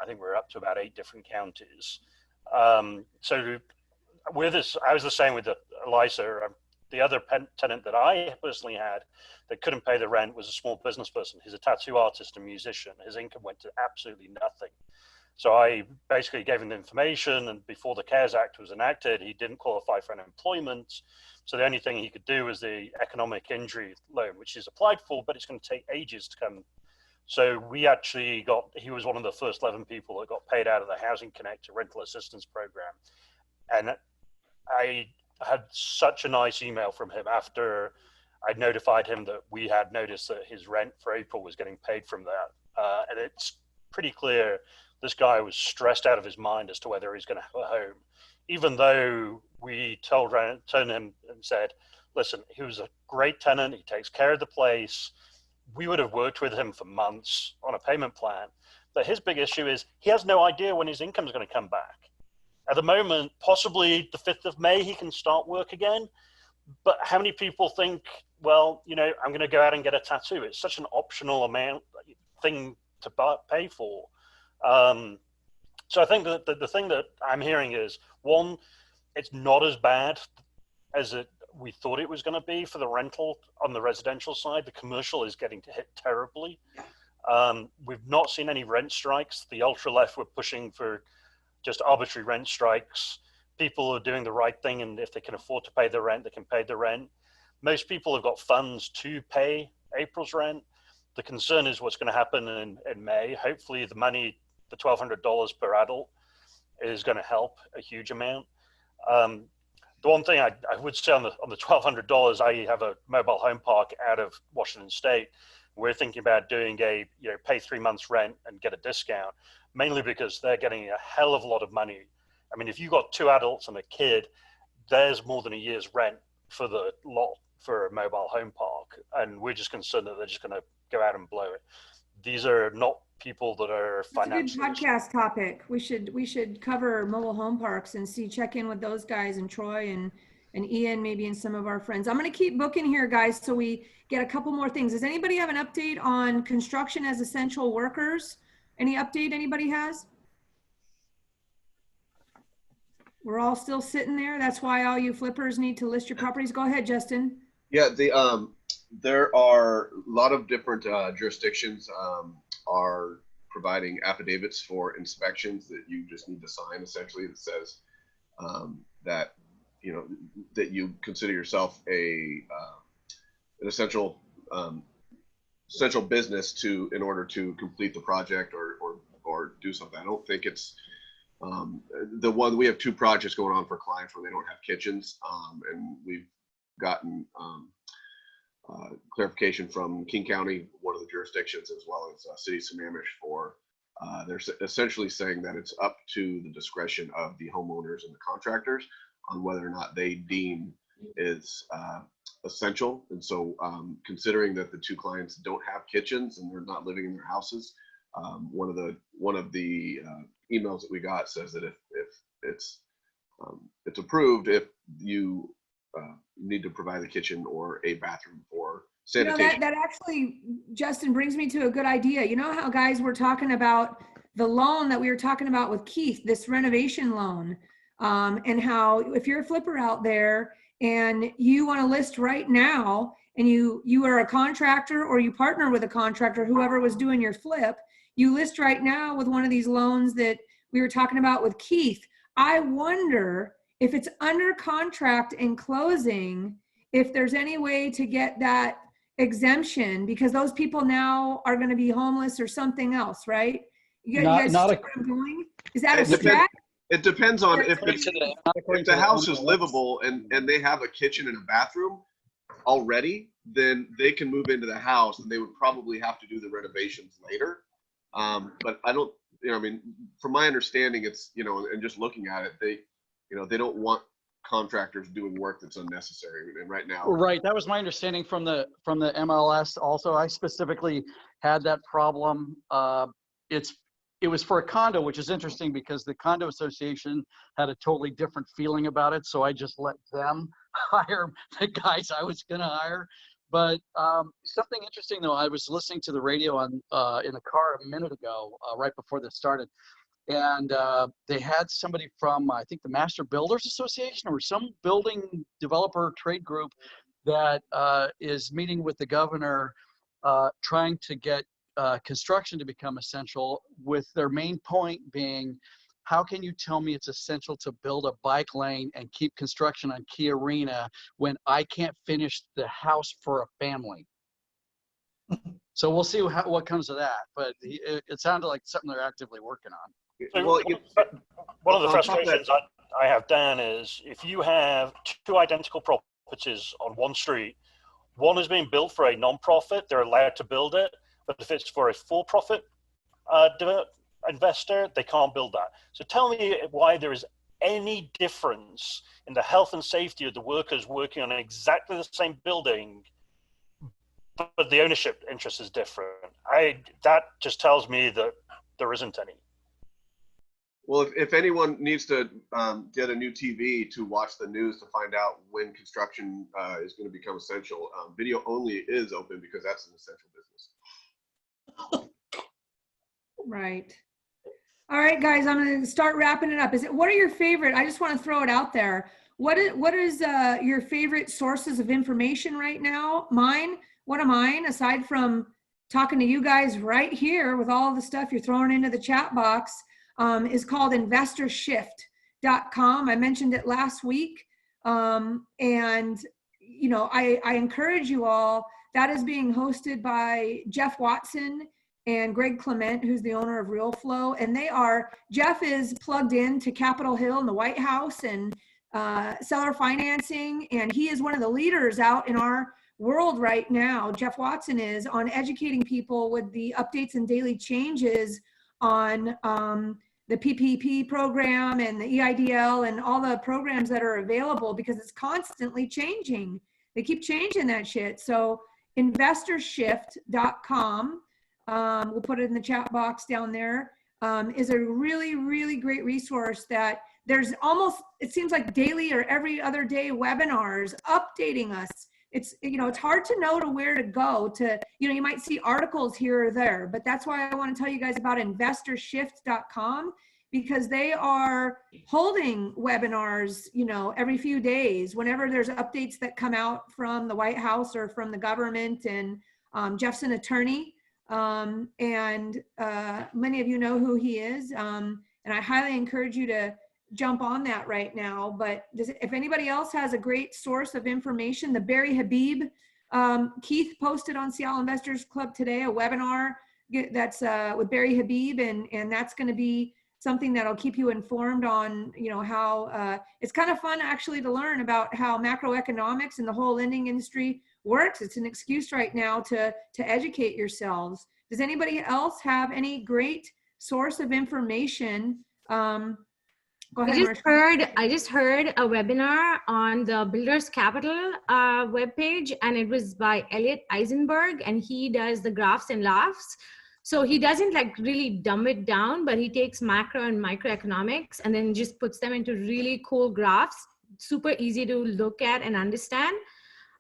I think we're up to about 8 different counties. So with this, I was the same with Elisa. The other tenant that I personally had that couldn't pay the rent was a small business person. He's a tattoo artist and musician. His income went to absolutely nothing. So I basically gave him the information, and before the CARES Act was enacted, he didn't qualify for unemployment. So the only thing he could do was the economic injury loan, which he's applied for, but it's going to take ages to come. So we actually he was one of the first 11 people that got paid out of the Housing Connect rental assistance program. And I had such a nice email from him after I'd notified him that we had noticed that his rent for April was getting paid from that. And it's pretty clear this guy was stressed out of his mind as to whether he's going to have a home, even though we turned him and said, listen, he was a great tenant. He takes care of the place. We would have worked with him for months on a payment plan. But his big issue is he has no idea when his income is going to come back. At the moment, possibly the 5th of May, he can start work again. But how many people think, well, I'm going to go out and get a tattoo? It's such an optional thing to pay for. So I think that the thing that I'm hearing is, one, it's not as bad as we thought it was going to be for the rental on the residential side. The commercial is getting hit terribly. We've not seen any rent strikes. The ultra left were pushing for just arbitrary rent strikes. People are doing the right thing, and if they can afford to pay the rent, they can pay the rent. Most people have got funds to pay April's rent. The concern is what's going to happen in May. Hopefully the money, the $1,200 per adult, is going to help a huge amount. The one thing I would say on the $1,200, I have a mobile home park out of Washington State. We're thinking about doing a, pay 3 months rent and get a discount, mainly because they're getting a hell of a lot of money. I mean, if you've got 2 adults and a kid, there's more than a year's rent for the lot for a mobile home park. And we're just concerned that they're just going to go out and blow it. These are not people that are financially. That's a good podcast topic. We should cover mobile home parks and check in with those guys and Troy and Ian, maybe, and some of our friends. I'm going to keep booking here, guys, so we get a couple more things. Does anybody have an update on construction as essential workers? Any update anybody has? We're all still sitting there. That's why all you flippers need to list your properties. Go ahead, Justin. Yeah, there are a lot of different jurisdictions are providing affidavits for inspections that you just need to sign, essentially, that says that that you consider yourself an essential business in order to complete the project or do something. I don't think it's we have 2 projects going on for clients where they don't have kitchens, and we've gotten clarification from King County, one of the jurisdictions, as well as City of Sammamish, for they're essentially saying that it's up to the discretion of the homeowners and the contractors on whether or not they deem is essential. And so considering that the 2 clients don't have kitchens and they're not living in their houses, one of the emails that we got says that if it's approved, if you need to provide a kitchen or a bathroom for sanitation. That actually, Justin, brings me to a good idea. You know how, guys, we're talking about the loan that we were talking about with Keith, this renovation loan, and how if you're a flipper out there and you want to list right now, and you are a contractor or you partner with a contractor, whoever was doing your flip, you list right now with one of these loans that we were talking about with Keith. I wonder if it's under contract and closing, if there's any way to get that exemption, because those people now are going to be homeless or something else, right? You guys see where I'm going? Is that a stretch? It depends on if the house is livable and they have a kitchen and a bathroom already, then they can move into the house, and they would probably have to do the renovations later. But I don't, I mean, from my understanding, it's, and just looking at it, they don't want contractors doing work that's unnecessary. And right now, right, that was my understanding from the MLS. Also, I specifically had that problem. It was for a condo, which is interesting because the condo association had a totally different feeling about it. So I just let them hire the guys I was going to hire. But something interesting, though, I was listening to the radio in the car a minute ago, right before this started. And they had somebody from, I think, the Master Builders Association or some building developer trade group that is meeting with the governor, trying to get construction to become essential, with their main point being, how can you tell me it's essential to build a bike lane and keep construction on Key Arena when I can't finish the house for a family? So we'll see what comes of that. But it sounded like something they're actively working on. So one of the frustrations I have, Dan, is if you have 2 identical properties on one street, one is being built for a non-profit, they're allowed to build it. But if it's for a for-profit investor, they can't build that. So tell me why there is any difference in the health and safety of the workers working on exactly the same building, but the ownership interest is different. That just tells me that there isn't any. Well, if anyone needs to get a new TV to watch the news to find out when construction is going to become essential, video only is open because that's an essential business. Right. All right, guys, I'm going to start wrapping it up. What are your favorite? I just want to throw it out there. What is your favorite sources of information right now? One of mine, aside from talking to you guys right here with all the stuff you're throwing into the chat box, is called InvestorShift.com. I mentioned it last week. And, you know, I encourage you all. That is being hosted by Jeff Watson and Greg Clement, who's the owner of RealFlow. And Jeff is plugged in to Capitol Hill and the White House and seller financing. And he is one of the leaders out in our world right now. Jeff Watson is on educating people with the updates and daily changes on the PPP program and the EIDL and all the programs that are available, because it's constantly changing. They keep changing that shit. So InvestorShift.com, we'll put it in the chat box down there, is a really, really great resource that there's almost, it seems like daily or every other day webinars updating us. It's, you know, it's hard to know where to go to, you know, you might see articles here or there, but that's why I want to tell you guys about InvestorShift.com, because they are holding webinars, you know, every few days, whenever there's updates that come out from the White House or from the government. And Jeff's an attorney, and many of you know who he is. And I highly encourage you to jump on that right now. But if anybody else has a great source of information, the Barry Habib, Keith posted on Seattle Investors Club today, a webinar that's with Barry Habib, and that's going to be something that'll keep you informed on, you know, how it's kind of fun actually to learn about how macroeconomics and the whole lending industry works. It's an excuse right now to educate yourselves. Does anybody else have any great source of information? Go ahead, I just heard a webinar on the Builders Capital webpage, and it was by Elliot Eisenberg, and he does the graphs and laughs. So he doesn't like really dumb it down, but he takes macro and microeconomics and then just puts them into really cool graphs, super easy to look at and understand.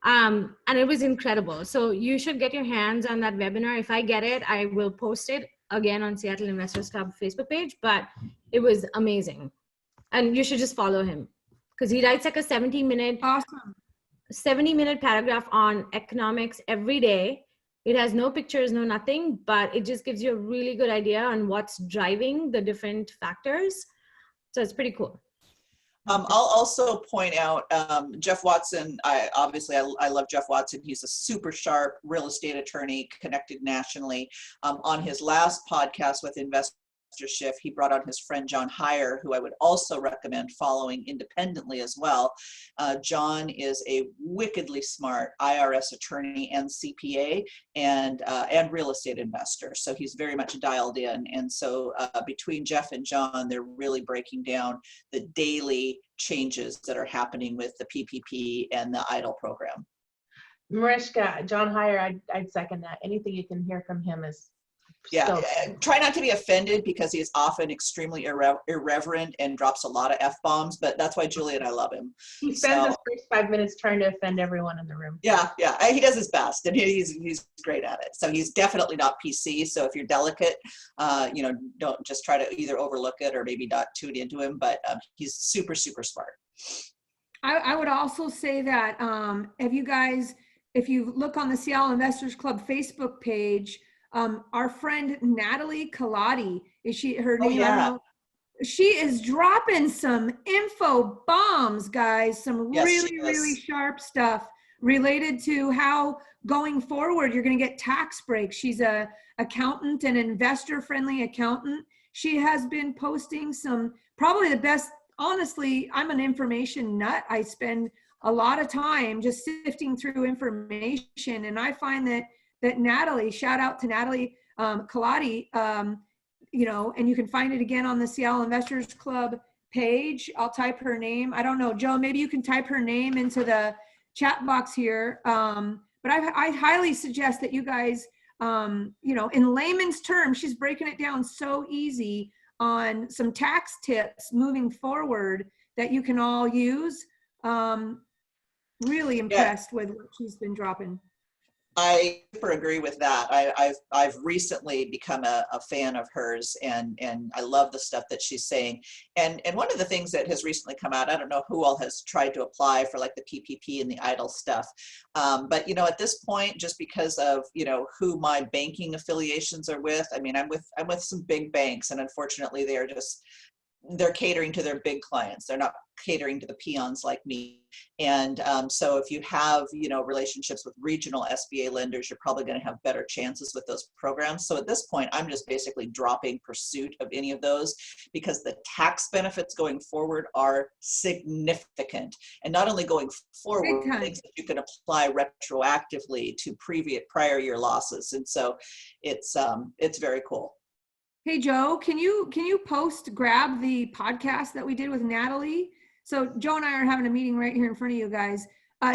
And it was incredible. So you should get your hands on that webinar. If I get it, I will post it again on Seattle Investors Club Facebook page, but it was amazing. And you should just follow him because he writes like a 70-minute paragraph on economics every day. It has no pictures, no nothing, but it just gives you a really good idea on what's driving the different factors. So it's pretty cool. I'll also point out Jeff Watson. I love Jeff Watson. He's a super sharp real estate attorney connected nationally. On his last podcast with Investor Shift, he brought on his friend John Heyer, who I would also recommend following independently as well. John is a wickedly smart IRS attorney and CPA and real estate investor. So he's very much dialed in. And so between Jeff and John, they're really breaking down the daily changes that are happening with the PPP and the EIDL program. Mariska, John Heyer, I'd second that. Anything you can hear from him is yeah. Try not to be offended because he is often extremely irreverent and drops a lot of F-bombs, but that's why Julie and I love him. He spends the first 5 minutes trying to offend everyone in the room. Yeah, he does his best, and he's great at it. So he's definitely not PC. So if you're delicate, you know, don't just try to either overlook it or maybe not tune into him, but he's super, super smart. I would also say that if you look on the Seattle Investors Club Facebook page, our friend Natalie Kaladi, is she her name? Yeah. I don't know. She is dropping some info bombs, guys, some really sharp stuff related to how going forward you're going to get tax breaks. She's a accountant, an investor friendly accountant. She has been posting some, probably the best. Honestly, I'm an information nut. I spend a lot of time just sifting through information, and I find that Natalie, shout out to Natalie Kaladi, you know, and you can find it again on the Seattle Investors Club page. I'll type her name. I don't know, Joe, maybe you can type her name into the chat box here. But I highly suggest that you guys, you know, in layman's terms, she's breaking it down so easy on some tax tips moving forward that you can all use. Really impressed with what she's been dropping. I super agree with that. I've recently become a fan of hers, and I love the stuff that she's saying. And one of the things that has recently come out, I don't know who all has tried to apply for like the PPP and the EIDL stuff, but at this point, just because of who my banking affiliations are with, I mean, I'm with some big banks, and unfortunately, they're catering to their big clients. They're not catering to the peons like me. And so if you have, relationships with regional SBA lenders, you're probably going to have better chances with those programs. So at this point, I'm just basically dropping pursuit of any of those because the tax benefits going forward are significant. And not only going forward, things that you can apply retroactively to prior year losses. And so it's very cool. Hey, Joe, can you grab the podcast that we did with Natalie? So Joe and I are having a meeting right here in front of you guys.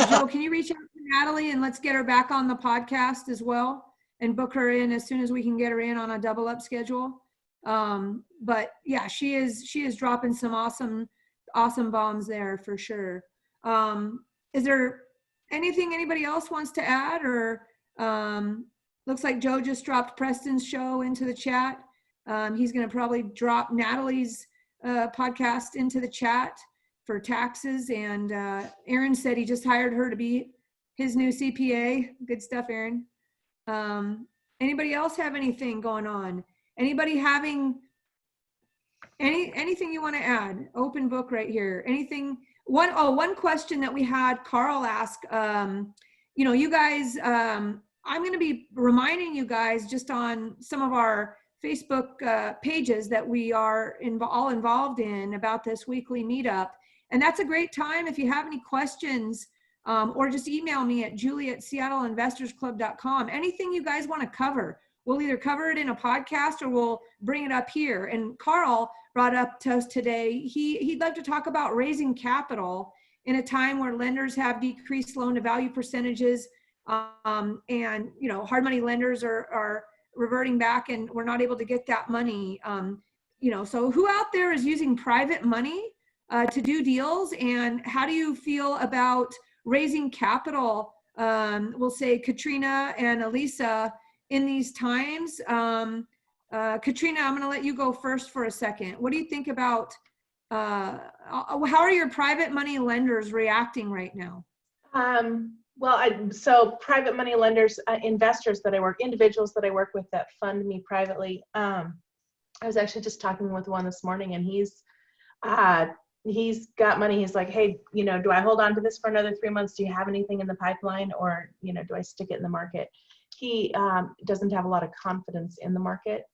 Joe, can you reach out to Natalie and let's get her back on the podcast as well and book her in as soon as we can get her in on a double up schedule. But yeah, she is dropping some awesome bombs there for sure. Is there anything anybody else wants to add, or looks like Joe just dropped Preston's show into the chat. He's going to probably drop Natalie's podcast into the chat for taxes. And Aaron said he just hired her to be his new CPA. Good stuff, Aaron. Anybody else have anything going on? Anybody having anything you want to add? Open book right here. Anything? One question that we had Carl ask, you guys, I'm going to be reminding you guys just on some of our Facebook pages that we are all involved in about this weekly meetup. And that's a great time if you have any questions, or just email me at julie@seattleinvestorsclub.com. Anything you guys want to cover, we'll either cover it in a podcast or we'll bring it up here. And Carl brought up to us today, he'd love to talk about raising capital in a time where lenders have decreased loan to value percentages, and hard money lenders are reverting back and we're not able to get that money. So who out there is using private money to do deals, and how do you feel about raising capital? We'll say Katrina and Elisa in these times. Katrina, I'm going to let you go first for a second. What do you think about, how are your private money lenders reacting right now? So private money lenders, investors that I work, individuals that I work with that fund me privately. I was actually just talking with one this morning, and he's got money. He's like, hey, do I hold on to this for another 3 months? Do you have anything in the pipeline, or, do I stick it in the market? He doesn't have a lot of confidence in the market.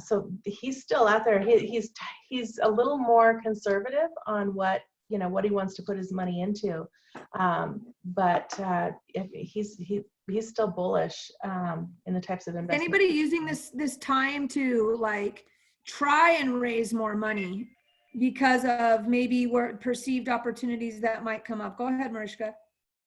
So he's still out there. He's a little more conservative on what he wants to put his money into. But he's still bullish in the types of investments. Anybody using this time to try and raise more money because of maybe perceived opportunities that might come up? Go ahead, Mariska.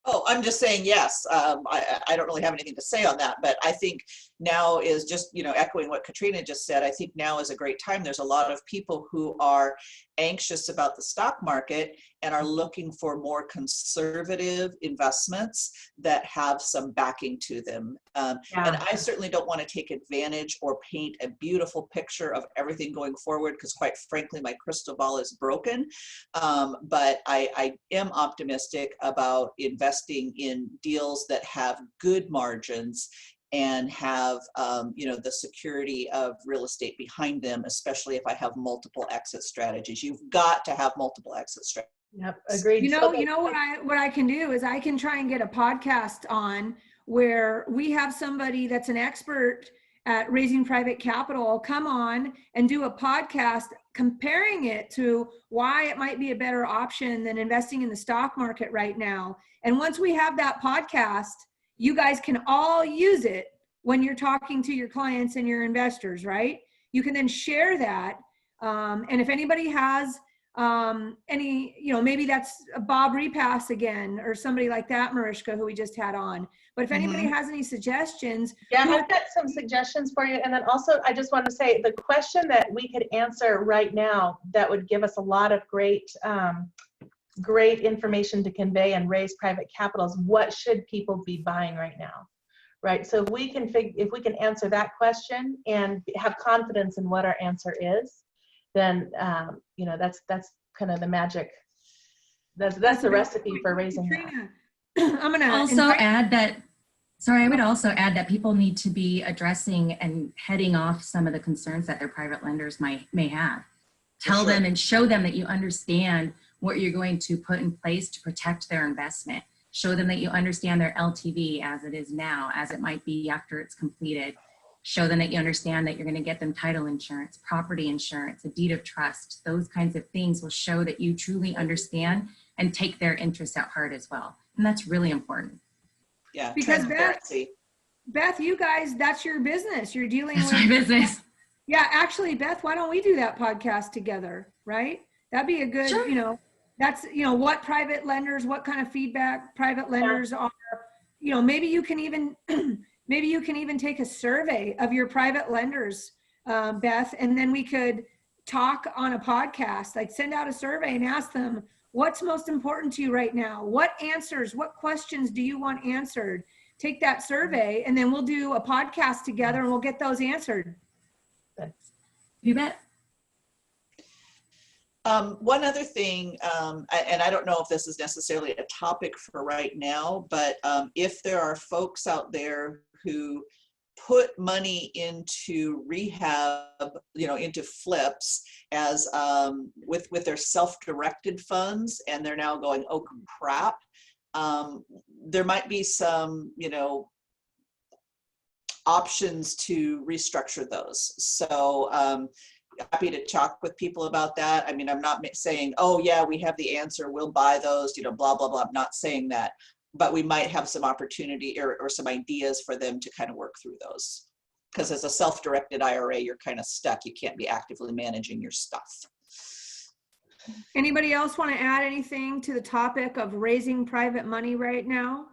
Oh, I'm just saying yes. I don't really have anything to say on that, but I think now is just, echoing what Katrina just said. I think now is a great time. There's a lot of people who are anxious about the stock market and are looking for more conservative investments that have some backing to them. And I certainly don't want to take advantage or paint a beautiful picture of everything going forward, because quite frankly, my crystal ball is broken. But I am optimistic about investing in deals that have good margins and have the security of real estate behind them, especially if I have multiple exit strategies. You've got to have multiple exit strategies. Yep, agreed. What I can do is I can try and get a podcast on where we have somebody that's an expert at raising private capital come on and do a podcast comparing it to why it might be a better option than investing in the stock market right now. And once we have that podcast, you guys can all use it when you're talking to your clients and your investors, right? You can then share that. And if anybody has any, maybe that's Bob Repass again, or somebody like that, Mariska, who we just had on. But if anybody has any suggestions. Yeah, I've got some suggestions for you. And then also, I just want to say the question that we could answer right now that would give us a lot of great great information to convey and raise private capitals. What should people be buying right now? Right. So if we can answer that question and have confidence in what our answer is, then you know, that's kind of the magic. That's the recipe for raising that. I'm gonna also add that. Sorry, I would also add that people need to be addressing and heading off some of the concerns that their private lenders may have. Tell them and show them that you understand what you're going to put in place to protect their investment. Show them that you understand their LTV as it is now, as it might be after it's completed. Show them that you understand that you're going to get them title insurance, property insurance, a deed of trust. Those kinds of things will show that you truly understand and take their interests at heart as well. And that's really important. Yeah, because transparency. Beth, you guys, that's your business. You're dealing That's with my business. Yeah, actually, Beth, why don't we do that podcast together, right? That'd be a good, you know, that's, you know, what private lenders, what kind of feedback private lenders are, you know, maybe you can even, maybe you can even take a survey of your private lenders, Beth, and then we could talk on a podcast, like send out a survey and ask them, what's most important to you right now? What answers, what questions do you want answered? Take that survey and then we'll do a podcast together and we'll get those answered. You bet. One other thing, and I don't know if this is necessarily a topic for right now, but if there are folks out there who put money into rehab, you know, into flips as with their self-directed funds, and they're now going, oh crap, there might be some, you know, options to restructure those. So happy to talk with people about that. I mean, I'm not saying, oh yeah, we have the answer, we'll buy those, you know, blah, blah, blah. I'm not saying that, but we might have some opportunity or some ideas for them to kind of work through those. Because as a self-directed IRA, you're kind of stuck. You can't be actively managing your stuff. Anybody else want to add anything to the topic of raising private money right now?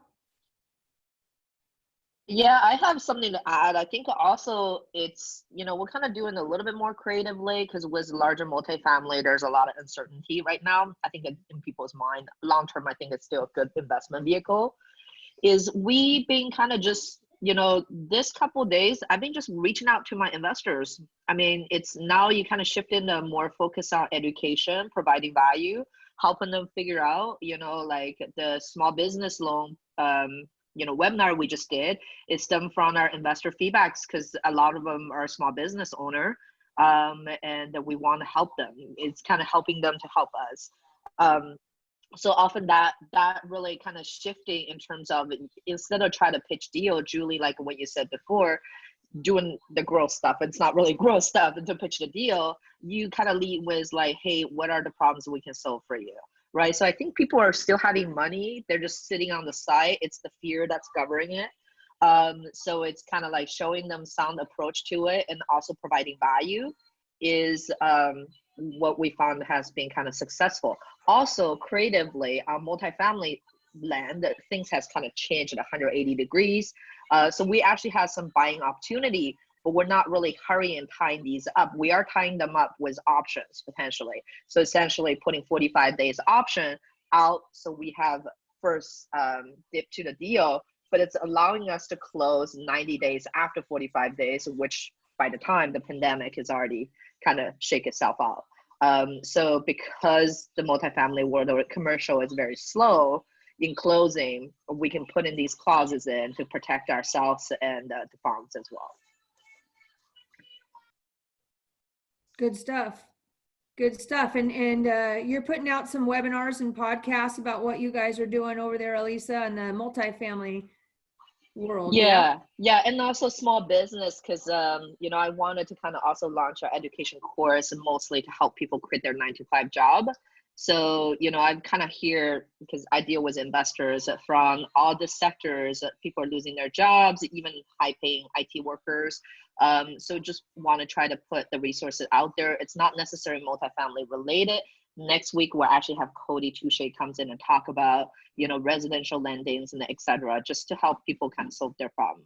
Yeah, I have something to add. I think also it's, you know, we're kind of doing a little bit more creatively because with larger multifamily, there's a lot of uncertainty right now. I think in people's mind, long term, I think it's still a good investment vehicle. Is we been kind of just, you know, this couple of days, I've been just reaching out to my investors. I mean, it's now you kind of shift into more focus on education, providing value, helping them figure out, you know, like the small business loan, you know, webinar we just did, it's stemmed from our investor feedbacks because a lot of them are small business owner, and we want to help them. It's kind of helping them to help us. So often that really kind of shifting in terms of instead of trying to pitch deal, Julie, like what you said before, doing the growth stuff, it's not really growth stuff, and to pitch the deal, you kind of lead with like, hey, what are the problems we can solve for you? Right. So I think people are still having money. They're just sitting on the side. It's the fear that's governing it. So it's kind of like showing them sound approach to it and also providing value is what we found has been kind of successful. Also creatively on multifamily land, things has kind of changed at 180 degrees. So we actually have some buying opportunity, but we're not really hurrying and tying these up. We are tying them up with options potentially. So essentially putting 45 days option out. So we have first dip to the deal, but it's allowing us to close 90 days after 45 days, which by the time the pandemic is already kind of shake itself out. So because the multifamily world or commercial is very slow in closing, we can put in these clauses in to protect ourselves and the funds as well. Good stuff. Good stuff. And you're putting out some webinars and podcasts about what you guys are doing over there, Elisa, and the multifamily world. Yeah. And also small business, because you know, I wanted to kind of also launch our education course and mostly to help people quit their 9-to-5 job. So, you know, I'm kind of here because I deal with investors from all the sectors. People are losing their jobs, even high-paying IT workers. So just want to try to put the resources out there. It's not necessarily multifamily related. Next week, we'll actually have Cody Touche comes in and talk about, you know, residential lendings and et cetera, just to help people kind of solve their problem.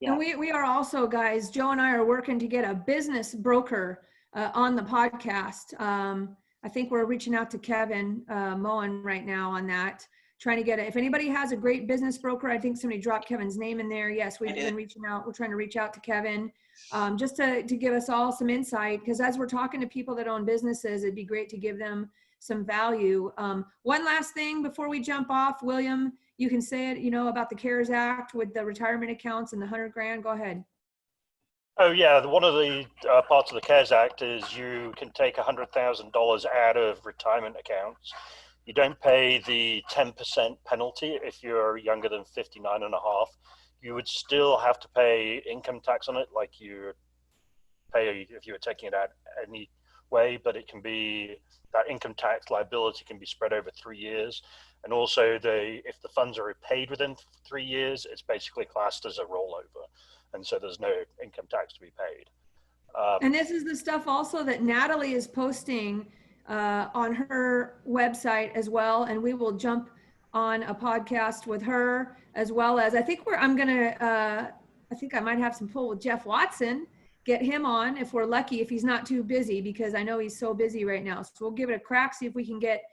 Yeah. And we are also, guys, Joe and I are working to get a business broker on the podcast. I think we're reaching out to Kevin Moen right now on that, trying to get it. If anybody has a great business broker, I think somebody dropped Kevin's name in there. Yes, we've been reaching out. We're trying to reach out to Kevin just to give us all some insight, because as we're talking to people that own businesses, it'd be great to give them some value. One last thing before we jump off, William, you can say it, about the CARES Act with the retirement accounts and the 100 grand. Go ahead. Oh yeah, one of the parts of the CARES Act is you can take $100,000 out of retirement accounts. You don't pay the 10% penalty if you're younger than 59 and a half. You would still have to pay income tax on it, like you pay if you were taking it out anyway, but it can be, that income tax liability can be spread over 3 years. And also if the funds are repaid within 3 years, it's basically classed as a rollover. And so there's no income tax to be paid. And this is the stuff also that Natalie is posting on her website as well. And we will jump on a podcast with her, as well as I think I might have some pull with Jeff Watson, get him on if we're lucky, if he's not too busy, because I know he's so busy right now. So we'll give it a crack, see if we can get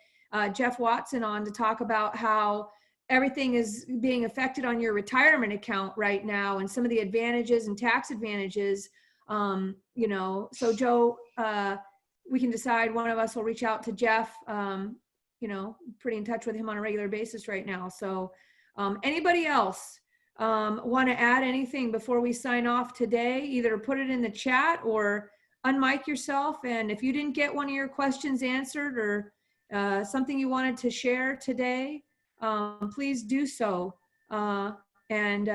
Jeff Watson on to talk about how everything is being affected on your retirement account right now and some of the advantages and tax advantages. So Joe, we can decide, one of us will reach out to Jeff, pretty in touch with him on a regular basis right now. So anybody else want to add anything before we sign off today? Either put it in the chat or unmic yourself. And if you didn't get one of your questions answered or something you wanted to share today, please do so. And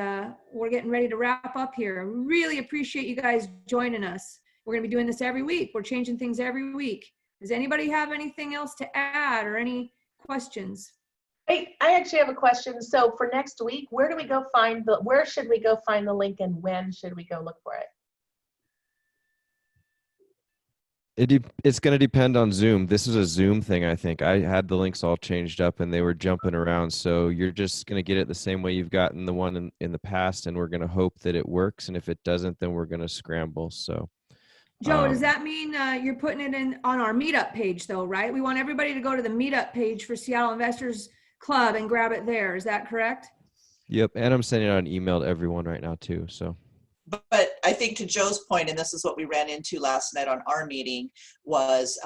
we're getting ready to wrap up here. Really appreciate you guys joining us. We're going to be doing this every week. We're changing things every week. Does anybody have anything else to add or any questions? Hey, I actually have a question. So for next week, where should we go find the link, and when should we go look for it? It's going to depend on Zoom. This is a Zoom thing, I think. I had the links all changed up and they were jumping around. So you're just going to get it the same way you've gotten the one in the past, and we're going to hope that it works. And if it doesn't, then we're going to scramble. So, Joe, does that mean you're putting it in on our Meetup page though, right? We want everybody to go to the Meetup page for Seattle Investors Club and grab it there. Is that correct? Yep. And I'm sending out an email to everyone right now too. So. But I think to Joe's point, and this is what we ran into last night on our meeting, was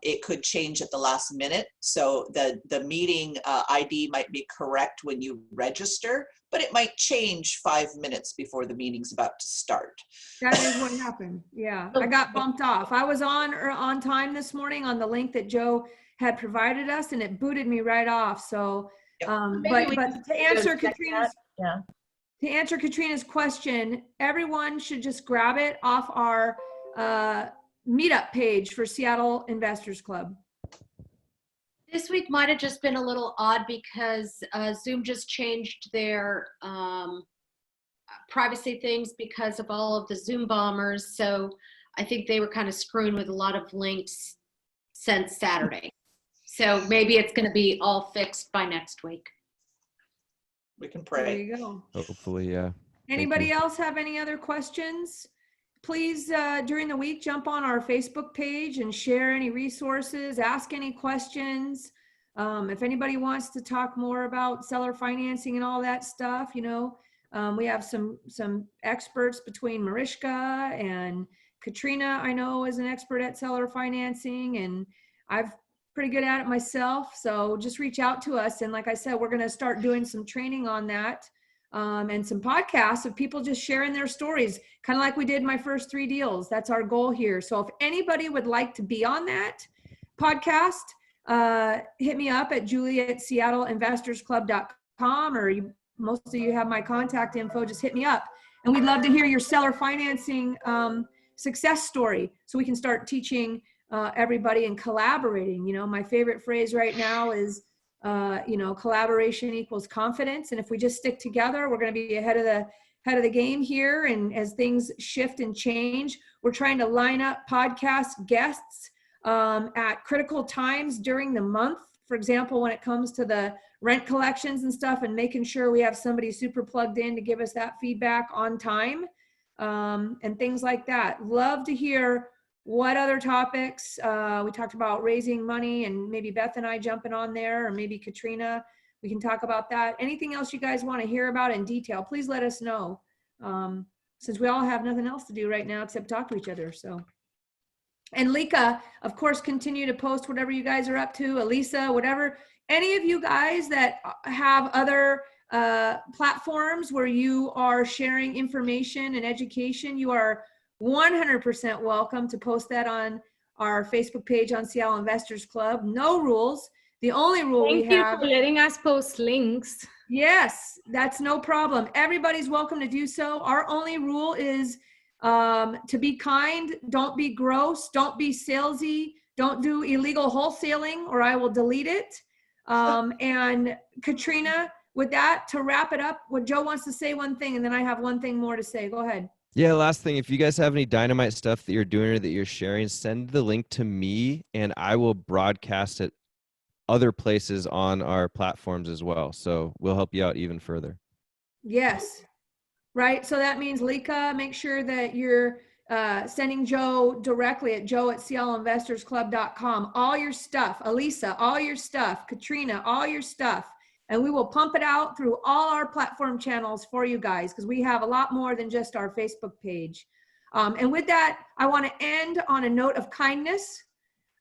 it could change at the last minute. So the meeting ID might be correct when you register, but it might change 5 minutes before the meeting's about to start. That is what happened. Yeah, I got bumped off. I was on time this morning on the link that Joe had provided us, and it booted me right off. So, but to answer Katrina's, to answer Katrina's question, everyone should just grab it off our Meetup page for Seattle Investors Club. This week might have just been a little odd because Zoom just changed their privacy things because of all of the Zoom bombers. So I think they were kind of screwing with a lot of links since Saturday. So maybe it's going to be all fixed by next week. We can pray. There you go. Hopefully, yeah. Anybody else have any other questions? Please, during the week, jump on our Facebook page and share any resources, ask any questions. If anybody wants to talk more about seller financing and all that stuff, we have some experts between Mariska and Katrina, I know, is an expert at seller financing, and I've pretty good at it myself. So just reach out to us. And like I said, we're going to start doing some training on that and some podcasts of people just sharing their stories, kind of like we did my first 3 deals. That's our goal here. So if anybody would like to be on that podcast, hit me up at julie@seattleinvestorsclub.com, or most of you have my contact info. Just hit me up. And we'd love to hear your seller financing success story so we can start teaching everybody and collaborating. My favorite phrase right now is, collaboration equals confidence. And if we just stick together, we're going to be ahead of the game here. And as things shift and change, we're trying to line up podcast guests at critical times during the month. For example, when it comes to the rent collections and stuff, and making sure we have somebody super plugged in to give us that feedback on time and things like that. Love to hear what other topics. We talked about raising money, and maybe Beth and I jumping on there, or maybe Katrina. We can talk about that. Anything else you guys want to hear about in detail, please let us know. Since we all have nothing else to do right now except talk to each other. So, and Lika, of course, continue to post whatever you guys are up to. Elisa, whatever. Any of you guys that have other platforms where you are sharing information and education, you are 100% welcome to post that on our Facebook page on Seattle Investors Club. No rules. The only rule we have. Thank you for letting us post links. Yes, that's no problem. Everybody's welcome to do so. Our only rule is to be kind. Don't be gross. Don't be salesy. Don't do illegal wholesaling, or I will delete it. And Katrina, with that, to wrap it up, what Joe wants to say one thing, and then I have one thing more to say. Go ahead. Yeah, last thing, if you guys have any dynamite stuff that you're doing or that you're sharing, send the link to me and I will broadcast it other places on our platforms as well. So we'll help you out even further. Yes. Right. So that means, Lika, make sure that you're sending Joe directly at joe@seattleinvestorsclub.com. All your stuff, Elisa, all your stuff, Katrina, all your stuff. And we will pump it out through all our platform channels for you guys, because we have a lot more than just our Facebook page. And with that, I want to end on a note of kindness.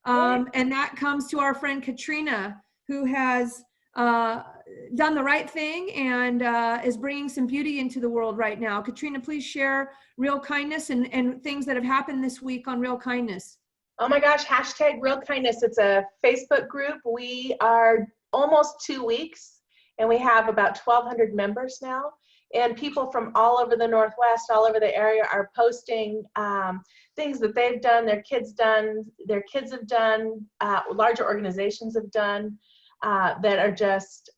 And that comes to our friend Katrina, who has done the right thing and is bringing some beauty into the world right now. Katrina, please share real kindness and things that have happened this week on real kindness. Oh my gosh, hashtag real kindness. It's a Facebook group. We are almost 2 weeks and we have about 1,200 members now. And people from all over the Northwest, all over the area are posting things that they've done, their kids have done, larger organizations have done, that are just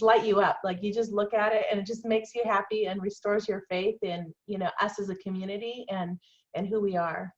light you up. Like, you just look at it and it just makes you happy and restores your faith in, you know, us as a community and who we are.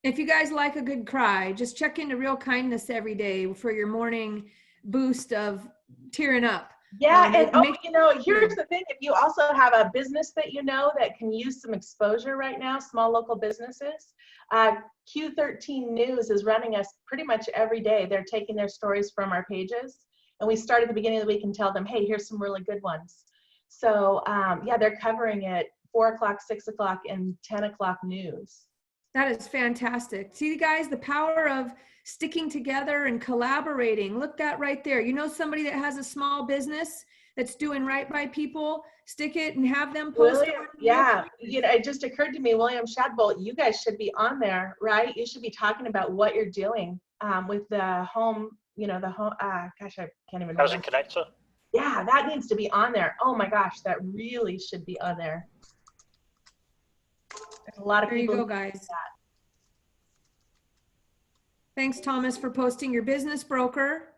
If you guys like a good cry, just check into Real Kindness every day for your morning boost of tearing up. Yeah, and you know, here's the thing. If you also have a business that you know that can use some exposure right now, small local businesses, Q13 News is running us pretty much every day. They're taking their stories from our pages, and we start at the beginning of the week and tell them, hey, here's some really good ones. So yeah, they're covering it 4 o'clock, 6 o'clock, and 10 o'clock news. That is fantastic. See, guys, the power of sticking together and collaborating. Look that right there. You know, somebody that has a small business that's doing right by people, stick it and have them post. Yeah, you know, it just occurred to me, William Shadbolt, you guys should be on there, right? You should be talking about what you're doing with the home, you know, the home, gosh, I can't even remember. Housing Connector? Yeah, that needs to be on there. Oh my gosh, that really should be on there. There's a lot of people. There you go, guys. Thanks, Thomas, for posting your business broker.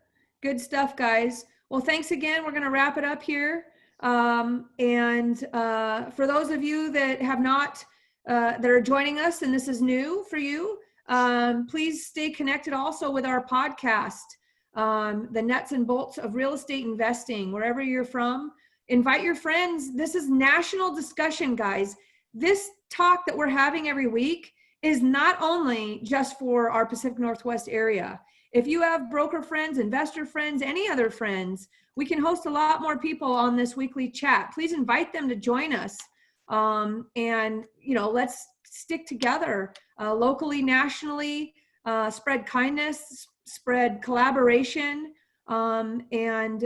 Good stuff, guys. Well, thanks again. We're going to wrap it up here. For those of you that have not, that are joining us, and this is new for you, please stay connected also with our podcast, The Nuts and Bolts of Real Estate Investing, wherever you're from. Invite your friends. This is national discussion, guys. This talk that we're having every week is not only just for our Pacific Northwest area. If you have broker friends, investor friends, any other friends, we can host a lot more people on this weekly chat. Please invite them to join us. And, you know, let's stick together locally, nationally, spread kindness, spread collaboration, and,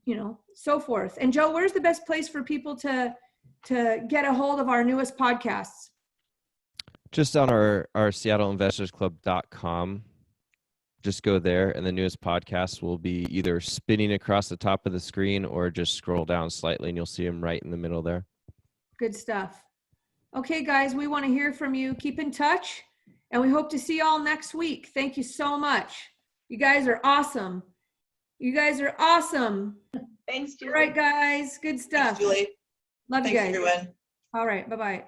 you know, so forth. And Joe, where's the best place for people to get a hold of our newest podcasts? Just on our seattleinvestorsclub.com. Just go there, and the newest podcast will be either spinning across the top of the screen or just scroll down slightly and you'll see them right in the middle there. Good stuff. Okay, guys, we want to hear from you. Keep in touch, and we hope to see you all next week. Thank you so much. You guys are awesome. You guys are awesome. Thanks, Julie. All right, guys. Good stuff. Thanks, Julie. Love you guys. Thanks, everyone. All right. Bye-bye.